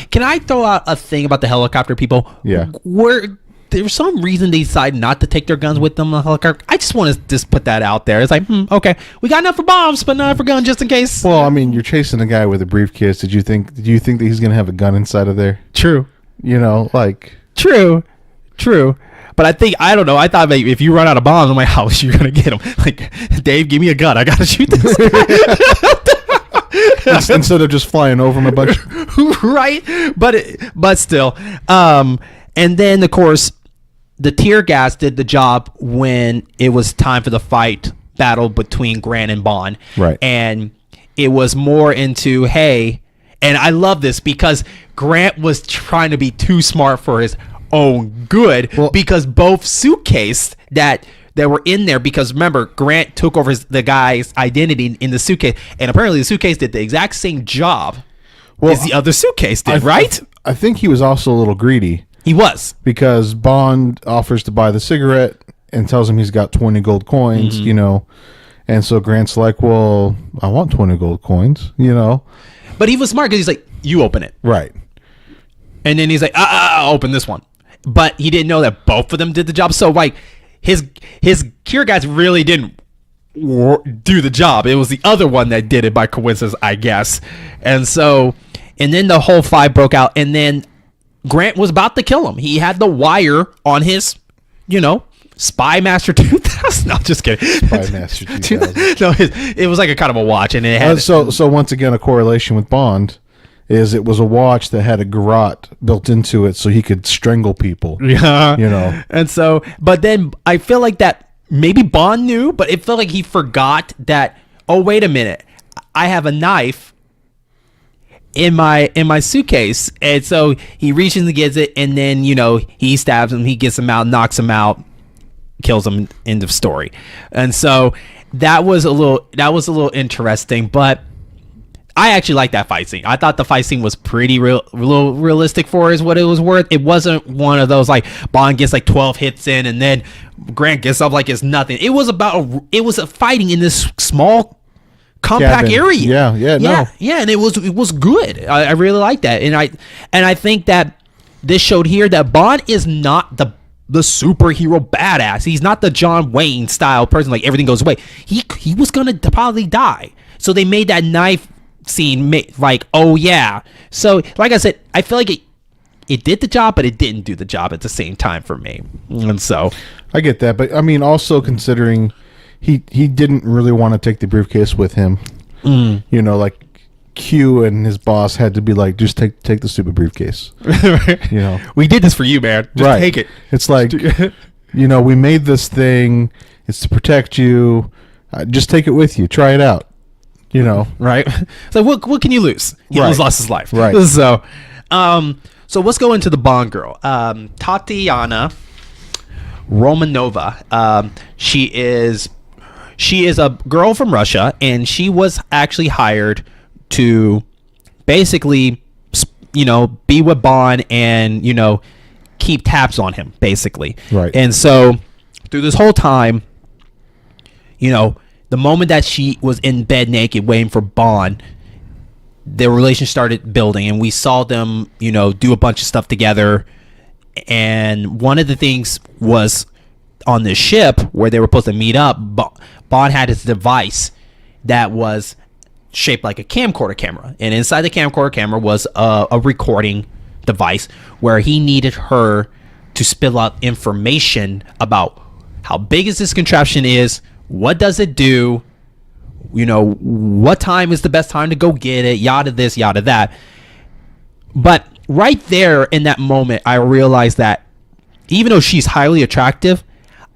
S1: Can I throw out a thing about the helicopter people?
S2: Yeah.
S1: Where there's some reason they decided not to take their guns with them on the helicopter. I just want to just put that out there. It's like, okay, we got enough for bombs, but not for guns just in case.
S2: Well, I mean, you're chasing a guy with a briefcase. Did you think that he's gonna have a gun inside of there?
S1: True.
S2: You know, like
S1: True. But I don't know. I thought maybe if you run out of bombs, I'm like, how are you gonna get them? Like, Dave, give me a gun. I gotta shoot this.
S2: Instead of just flying over him a bunch.
S1: Right. But still. And then of course, the tear gas did the job when it was time for the battle between Grant and Bond.
S2: Right.
S1: And it was more into, hey, and I love this because Grant was trying to be too smart for his own good, because both suitcase that were in there, because remember, Grant took over the guy's identity in the suitcase, and apparently the suitcase did the exact same job as the other suitcase did, right?
S2: I think he was also a little greedy.
S1: He was.
S2: Because Bond offers to buy the cigarette and tells him he's got 20 gold coins, you know. And so Grant's like, well, I want 20 gold coins, you know.
S1: But he was smart because he's like, you open it.
S2: Right.
S1: And then he's like, I'll open this one. But he didn't know that both of them did the job. So, like, his cure guys really didn't do the job. It was the other one that did it by coincidence, I guess. And then the whole fight broke out. And then Grant was about to kill him. He had the wire on his, Spy Master 2000. No, just kidding.
S2: Spy Master 2000.
S1: No, it was like a kind of a watch, and it had.
S2: So once again, a correlation with Bond is it was a watch that had a garrote built into it, so he could strangle people.
S1: Yeah, And so, but then I feel like that maybe Bond knew, but it felt like he forgot that. Oh, wait a minute, I have a knife in my suitcase, and so he reaches and gets it, and then he stabs him, he gets him out, knocks him out, kills him. End of story. And so that was a little interesting, but I actually like that fight scene. I thought the fight scene was pretty realistic for what it was worth. It wasn't one of those like Bond gets like 12 hits in and then Grant gets up like it's nothing. It was a fighting in this small compact area. Yeah, and it was good. I really like that, and I think that this showed here that Bond is not the superhero badass. He's not the John Wayne style person, like everything goes away. He was gonna probably die, so they made that knife scene like, oh yeah. So like I said, I feel like it did the job, but it didn't do the job at the same time for me. And so
S2: I get that, but I mean, also considering he didn't really want to take the briefcase with him. Like Q and his boss had to be like, just take the stupid briefcase.
S1: We did this for you, man. Just take it.
S2: It's like, we made this thing. It's to protect you. Just take it with you. Try it out.
S1: Right? So what can you lose? He almost lost his life.
S2: Right.
S1: So let's go into the Bond girl. Tatiana Romanova. She is a girl from Russia, and she was actually hired to basically, be with Bond and, keep tabs on him, basically.
S2: Right.
S1: And so through this whole time, the moment that she was in bed naked waiting for Bond, their relationship started building, and we saw them, do a bunch of stuff together. And one of the things was on the ship where they were supposed to meet up, Bond had his device that was shaped like a camcorder camera, and inside the camcorder camera was a recording device where he needed her to spill out information about how big is this contraption is, what does it do, what time is the best time to go get it, yada this, yada that. But right there in that moment, I realized that even though she's highly attractive,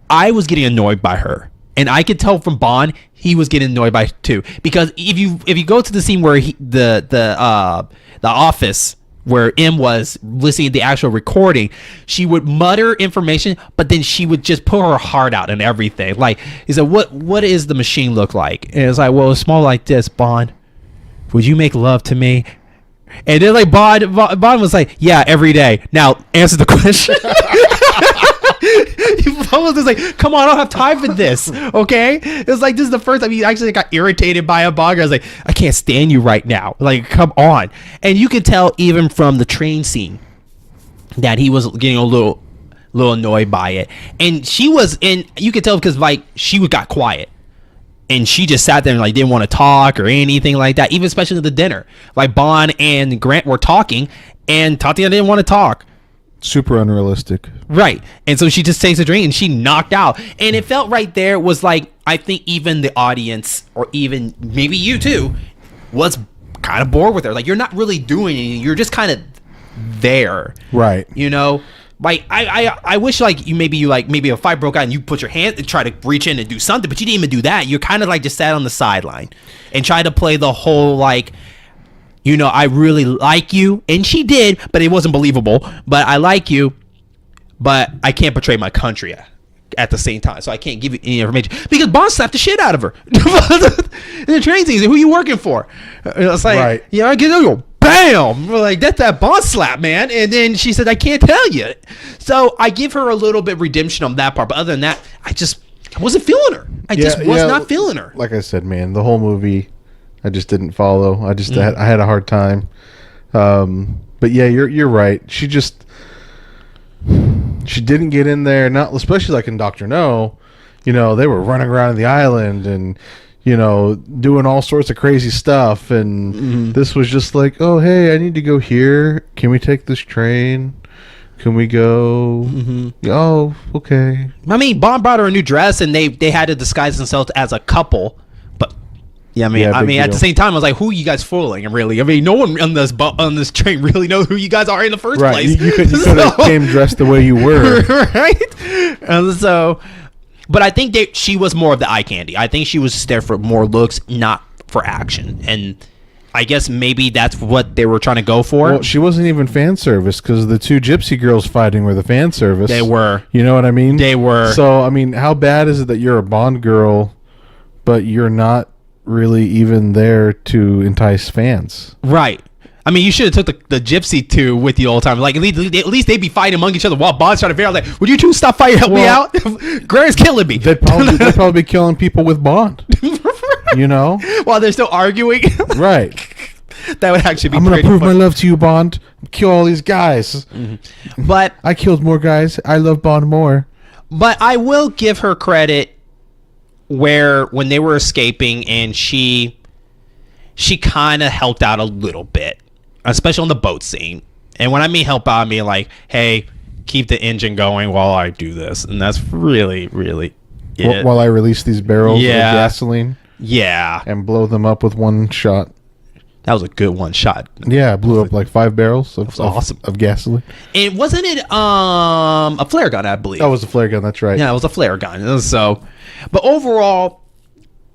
S1: I was getting annoyed by her. And I could tell from Bond, he was getting annoyed by it too. Because if you go to the scene where the office where M was listening to the actual recording, she would mutter information, but then she would just put her heart out and everything. Like, he said, what does the machine look like? And it's like, well, it's small like this, Bond. would you make love to me? And then like Bond was like, yeah, every day. Now answer the question. Bond was just like, come on, I don't have time for this. Okay, it was like, this is the first time he actually got irritated by a Bond. I was like, I can't stand you right now. Like, come on. And you could tell even from the train scene that he was getting a little annoyed by it. And she was, and you could tell because like she got quiet. And she just sat there and like didn't want to talk or anything like that, even especially at the dinner. Like Bond and Grant were talking, and Tatiana didn't want to talk.
S2: Super unrealistic.
S1: Right. And so she just takes a drink and she knocked out. And it felt right there was like, I think even the audience, or even maybe you too, was kind of bored with her. Like, you're not really doing anything. You're just kind of there.
S2: Right.
S1: You know? Like, I wish like maybe a fight broke out and you put your hand and try to reach in and do something, but you didn't even do that. You're kind of like just sat on the sideline and tried to play the whole like, you know, I really like you, and she did, but it wasn't believable. But I like you, but I can't betray my country at the same time, so I can't give you any information because Bond slapped the shit out of her. In the train scene, who you working for? It's like, right. You know, I get go. Bam! We're like, that's that Bond slap, man. And then she said, I can't tell you. So I give her a little bit redemption on that part. But other than that, I wasn't feeling her. I just was not feeling her.
S2: Like I said, man, the whole movie, I just didn't follow. I had a hard time. But yeah, you're right. She didn't get in there. Not especially like in Dr. No. You know, they were running around the island and, you know, doing all sorts of crazy stuff, and this was just like, oh, hey, I need to go here. Can we take this train? Can we go? Oh, okay.
S1: I mean, Bond brought her a new dress, and they had to disguise themselves as a couple. But yeah, I mean, at the same time, I was like, who are you guys fooling? Really, I mean, no one on this train really knows who you guys are in the first place.
S2: You could have came dressed the way you were,
S1: right? And so. But I think that she was more of the eye candy. I think she was there for more looks, not for action. And I guess maybe that's what they were trying to go for.
S2: Well, she wasn't even fan service because the two gypsy girls fighting were the fan service.
S1: They were.
S2: You know what I mean?
S1: They were.
S2: So, I mean, how bad is it that you're a Bond girl, but you're not really even there to entice fans?
S1: Right. I mean, you should have took the gypsy two with you all the time. Like, at least they'd be fighting among each other while Bond's trying to figure out, like, would you two stop fighting, help me out? Grant's killing me.
S2: They'd probably be killing people with Bond. You know?
S1: While they're still arguing.
S2: Right.
S1: That would actually be
S2: I'm going to prove my love to you, Bond. Kill all these guys.
S1: But
S2: I killed more guys. I love Bond more.
S1: But I will give her credit where when they were escaping and she kind of helped out a little bit. Especially on the boat scene. And when I mean help out, I mean like, hey, keep the engine going while I do this. And that's really, really it.
S2: While I release these barrels of gasoline.
S1: Yeah.
S2: And blow them up with one shot.
S1: That was a good one shot.
S2: Yeah, blew up like 5 barrels of gasoline.
S1: And wasn't it a flare gun, I believe?
S2: That was a flare gun, that's right.
S1: Yeah, it was a flare gun. So, but overall,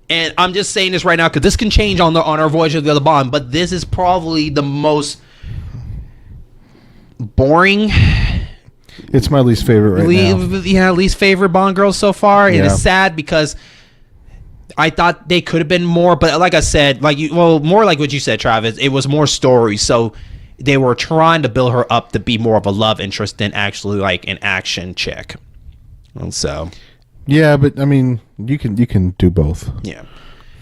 S1: and I'm just saying this right now because this can change on our voyage of the other Bond, but this is probably the most boring.
S2: It's my least favorite right now.
S1: Yeah, least favorite Bond girl so far. Yeah. It is sad because I thought they could have been more, but like I said, more like what you said, Travis. It was more story, so they were trying to build her up to be more of a love interest than actually like an action chick. And so.
S2: Yeah, but I mean, you can do both.
S1: Yeah.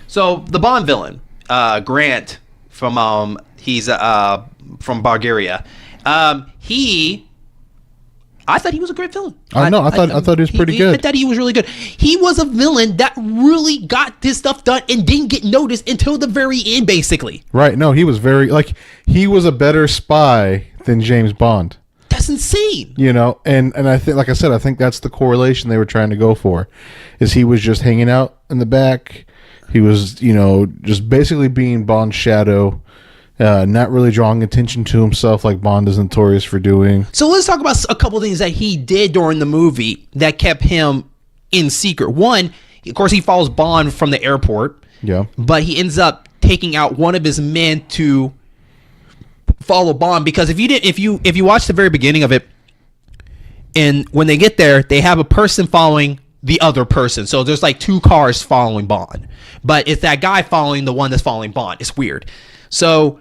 S1: So the Bond villain, Grant from he's from Bulgaria. I thought he was a great villain.
S2: I thought he was pretty good.
S1: I thought he was really good. He was a villain that really got this stuff done and didn't get noticed until the very end, basically.
S2: Right. No, he was he was a better spy than James Bond.
S1: That's insane.
S2: You know, and I think, like I said, I think that's the correlation they were trying to go for, is he was just hanging out in the back. He was, you know, just basically being Bond's shadow, not really drawing attention to himself like Bond is notorious for doing.
S1: So let's talk about a couple things that he did during the movie that kept him in secret. One, of course, he follows Bond from the airport.
S2: Yeah.
S1: But he ends up taking out one of his men to follow Bond, because if you watch the very beginning of it, and when they get there, they have a person following the other person. So there's like 2 cars following Bond, but it's that guy following the one that's following Bond. It's weird. So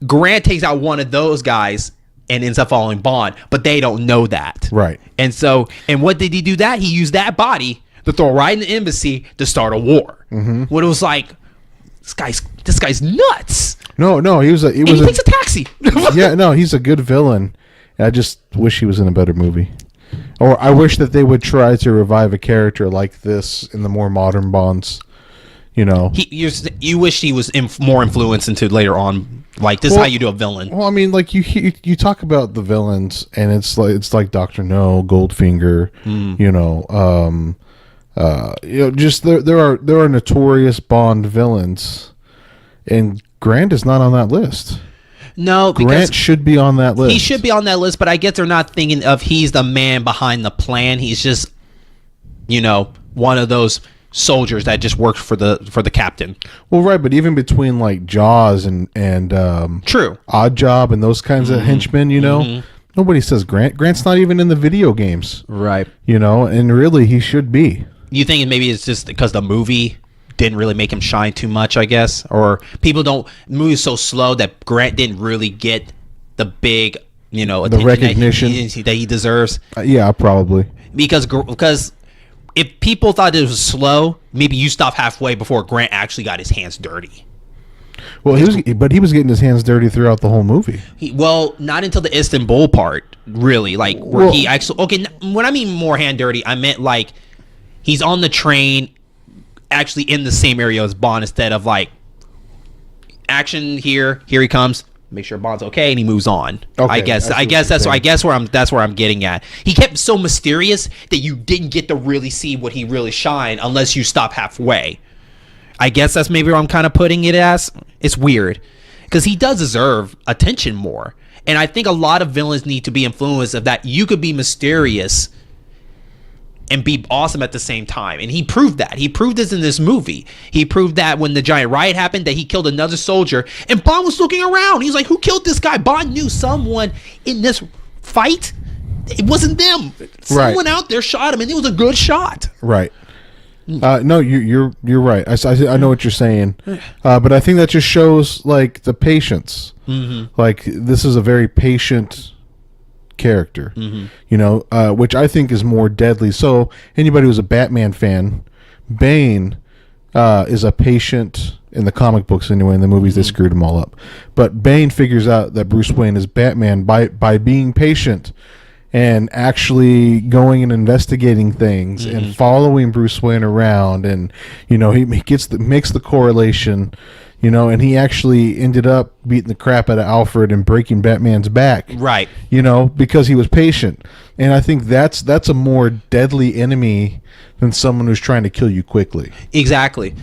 S1: Grant takes out one of those guys and ends up following Bond, but they don't know that.
S2: Right.
S1: And so, and what did he do that? He used that body to throw right in the embassy to start a war. When it was like, this guy's nuts.
S2: No, he
S1: takes a taxi.
S2: Yeah, no, he's a good villain. I just wish he was in a better movie. Or I wish that they would try to revive a character like this in the more modern Bonds. You know,
S1: you wish he was more influenced into later on. Like, this is how you do a villain.
S2: Well, I mean, like you talk about the villains, and it's like Dr. No, Goldfinger. Just there are notorious Bond villains, and Grant is not on that list.
S1: No, because
S2: Grant should be on that list.
S1: He should be on that list, but I guess they're not thinking of he's the man behind the plan. He's just, one of those soldiers that just worked for the captain.
S2: Well, right, but even between like Jaws and
S1: True
S2: Odd Job and those kinds of henchmen, nobody says Grant. Grant's not even in the video games,
S1: right?
S2: And really he should be.
S1: You think maybe it's just because the movie didn't really make him shine too much, I guess, or people don't. The movie's so slow that Grant didn't really get the big, attention
S2: the recognition
S1: that he deserves.
S2: Yeah, probably
S1: because if people thought it was slow, maybe you stop halfway before Grant actually got his hands dirty.
S2: Well, he was getting his hands dirty throughout the whole movie.
S1: Not until the Istanbul part, really. Like where he actually. Okay, when I mean more hand dirty, I meant like he's on the train, actually in the same area as Bond, instead of like action here he comes, make sure Bond's okay, and he moves on. Okay, I guess that's where I'm getting at. He kept so mysterious that you didn't get to really see what he really shined unless you stop halfway. I guess that's maybe where I'm kind of putting it as. It's weird because he does deserve attention more, and I think a lot of villains need to be influenced of that. You could be mysterious and be awesome at the same time. And he proved that. He proved this in this movie. He proved that when the giant riot happened, that he killed another soldier, and Bond was looking around. He's like, who killed this guy? Bond knew someone in this fight. It wasn't them. Someone out there shot him, and it was a good shot.
S2: Right. No, you're right. I know what you're saying. But I think that just shows like the patience. Like this is a very patient character, which I think is more deadly. So anybody who's a Batman fan, Bane is a patient in the comic books anyway. In the movies, they screwed him all up. But Bane figures out that Bruce Wayne is Batman by being patient and actually going and investigating things and following Bruce Wayne around, and he makes the correlation. And he actually ended up beating the crap out of Alfred and breaking Batman's back. Right. Because he was patient. And I think that's a more deadly enemy than someone who's trying to kill you quickly.
S1: Exactly.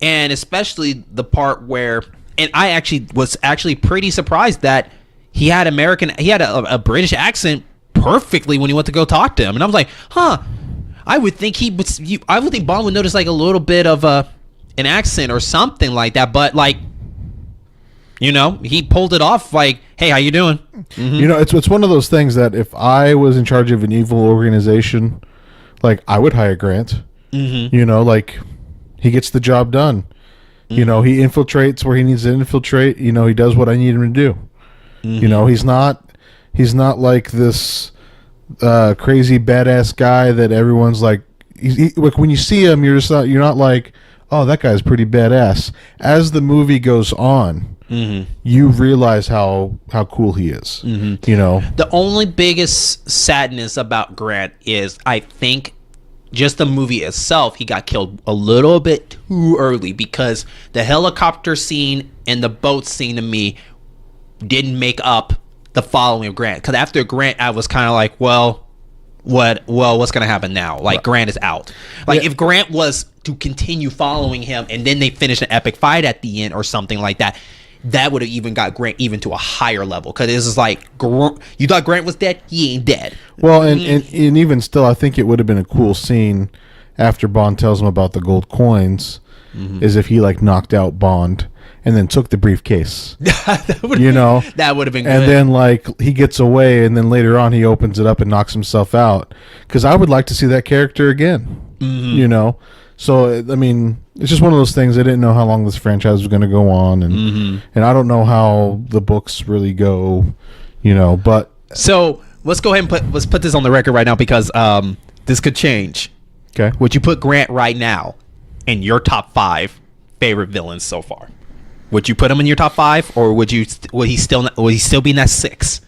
S1: And especially the part where, and I was pretty surprised that he had a British accent perfectly when he went to go talk to him. And I was like, I would think Bond would notice like a little bit of an accent or something like that, but like he pulled it off. Like, hey, how you doing?
S2: It's one of those things that if I was in charge of an evil organization, like I would hire Grant. Like he gets the job done. He infiltrates where he needs to infiltrate. He does what I need him to do. He's not like this crazy badass guy that everyone's like. Like when you see him, you're not like, oh, that guy's pretty badass. As the movie goes on, you realize how cool he is.
S1: The only biggest sadness about Grant is, I think, just the movie itself, he got killed a little bit too early, because the helicopter scene and the boat scene to me didn't make up the following of Grant. Because after Grant, I was kind of like, what's gonna happen now? Like, Grant is out. Like, if Grant was to continue following him and then they finish an epic fight at the end or something like that, that would have even got Grant even to a higher level. Because it's just like, you thought Grant was dead? He ain't dead.
S2: Well, and even still, I think it would have been a cool scene after Bond tells him about the gold coins, is if he like knocked out Bond and then took the briefcase. That would have been good. And then like he gets away, and then later on he opens it up and knocks himself out. Because I would like to see that character again. So I mean, it's just one of those things. I didn't know how long this franchise was going to go on, and I don't know how the books really go, But
S1: so let's go ahead and let's put this on the record right now because this could change.
S2: Okay,
S1: would you put Grant right now in your top 5 favorite villains so far? Would you put him in your top 5, or would he still be in that 6?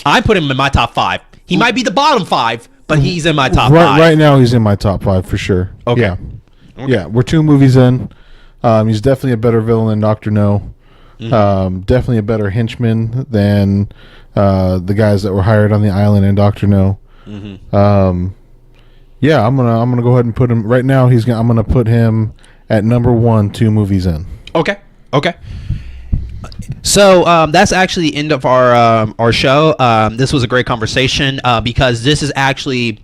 S1: I put him in my top 5. He might be the bottom 5, but he's in my top 5.
S2: Right now, he's in my top 5 for sure.
S1: Okay.
S2: Yeah. Okay. Yeah, we're 2 movies in. He's definitely a better villain than Dr. No. Definitely a better henchman than the guys that were hired on the island in Dr. No. Yeah, I'm gonna go ahead and put him right now. I'm gonna put him at number 1, 2 movies in.
S1: Okay. So that's actually the end of our show. This was a great conversation because this is actually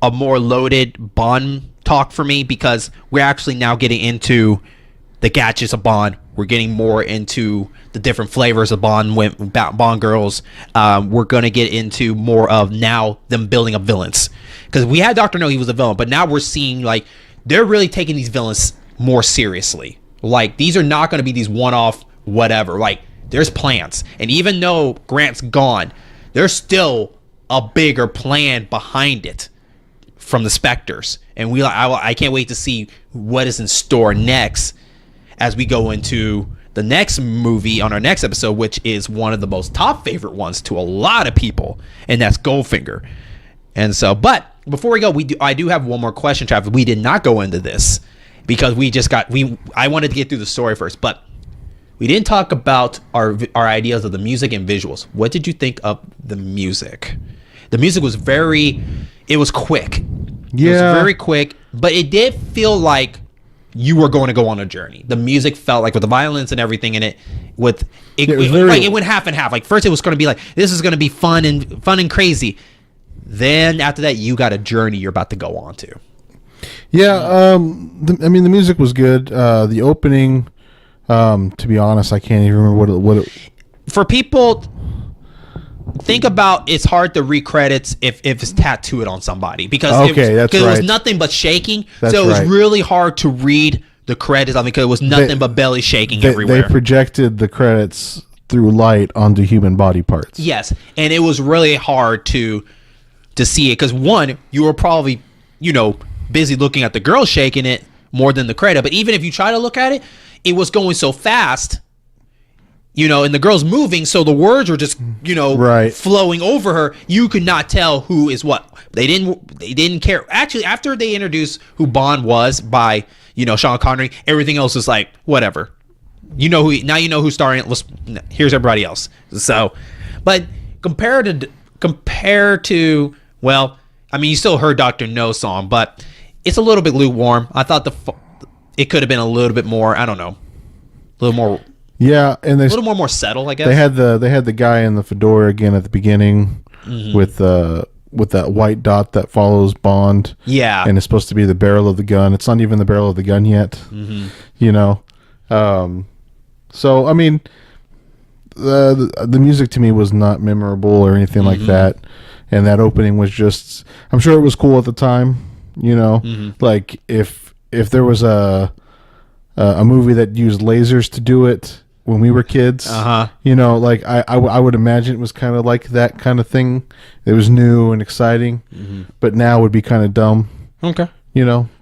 S1: a more loaded Bond talk for me because we're actually now getting into the gadgets of Bond. We're getting more into the different flavors of Bond girls. We're going to get into more of now them building up villains. Because we had Dr. No, he was a villain, but now we're seeing like they're really taking these villains more seriously. Like these are not going to be these one-off whatever. Like there's plans. And even though Grant's gone, there's still a bigger plan behind it from the Spectres. And I can't wait to see what is in store next as we go into the next movie on our next episode, which is one of the most top favorite ones to a lot of people, and that's Goldfinger. And so, but before we go, I do have one more question, Travis. We did not go into this because I wanted to get through the story first, but we didn't talk about our ideas of the music and visuals. What did you think of the music? The music was it was quick. Yeah. It was very quick, but it did feel like you were going to go on a journey. The music felt like with the violence and everything in it, it went half and half. Like first it was going to be like, this is going to be fun and crazy. Then after that, you got a journey you're about to go on to.
S2: Yeah. The music was good. The opening, to be honest, I can't even remember what it
S1: for people. Think about it's hard to read credits if it's tattooed on somebody because it was nothing but shaking. So it was really hard to read the credits on because it was nothing but belly shaking everywhere.
S2: They projected the credits through light onto human body parts.
S1: Yes, and it was really hard to see it because one, you were probably busy looking at the girl shaking it more than the credit. But even if you try to look at it, it was going so fast. And the girl's moving, so the words were just, flowing over her. You could not tell who is what. They didn't care. Actually, after they introduced who Bond was by, Sean Connery, everything else was like, whatever. Now you know who's starring. Here's everybody else. So, but compared to, well, I mean, you still heard Dr. No song, but it's a little bit lukewarm. I thought it could have been a little bit more, I don't know, a little more.
S2: Yeah, and
S1: a little more settled, I guess.
S2: They had the guy in the fedora again at the beginning with that white dot that follows Bond.
S1: Yeah,
S2: and it's supposed to be the barrel of the gun. It's not even the barrel of the gun yet. So I mean, the music to me was not memorable or anything like that, and that opening was just. I'm sure it was cool at the time. Like if there was a movie that used lasers to do it when we were kids, like I would imagine it was kind of like that kind of thing. It was new and exciting, but now would be kind of dumb.
S1: Okay.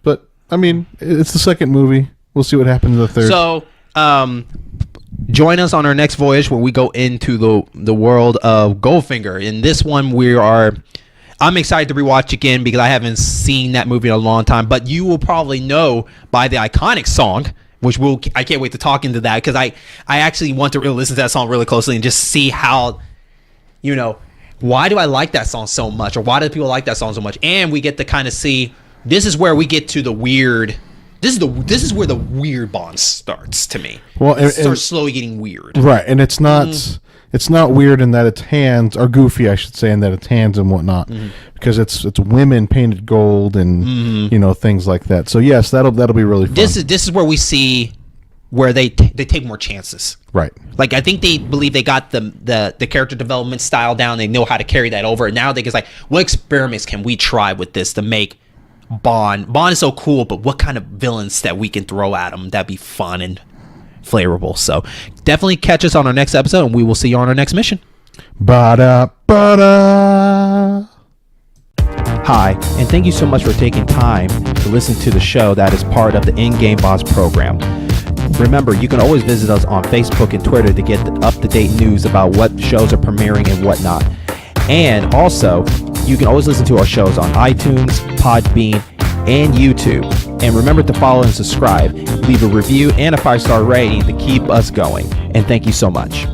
S2: But I mean, it's the second movie. We'll see what happens in the third.
S1: So, join us on our next voyage where we go into the world of Goldfinger. In this one, I'm excited to rewatch again because I haven't seen that movie in a long time, but you will probably know by the iconic song, which I can't wait to talk into that because I actually want to really listen to that song really closely and just see how, why do I like that song so much, or why do people like that song so much? And we get to kind of see, this is where we get to the weird. This is where the weird Bond starts to me. Well, it starts slowly getting weird.
S2: Right, and it's not. It's not weird in that its hands are goofy, I should say, in that its hands and whatnot, because it's women painted gold and things like that. So yes, that'll be really fun.
S1: This is where we see where they take more chances.
S2: Right.
S1: Like I think they believe they got the character development style down. They know how to carry that over. And now they just like, what experiments can we try with this to make Bond. Bond is so cool, but what kind of villains that we can throw at him? That'd be fun and flavorful. So definitely catch us on our next episode, and we will see you on our next mission.
S2: Ba-da, ba-da.
S1: Hi, and thank you so much for taking time to listen to the show that is part of the In-Game Boss program. Remember, you can always visit us on Facebook and Twitter to get the up-to-date news about what shows are premiering and whatnot. And also, you can always listen to our shows on iTunes, Podbean, and YouTube. And remember to follow and subscribe, leave a review and a 5-star rating to keep us going. And thank you so much.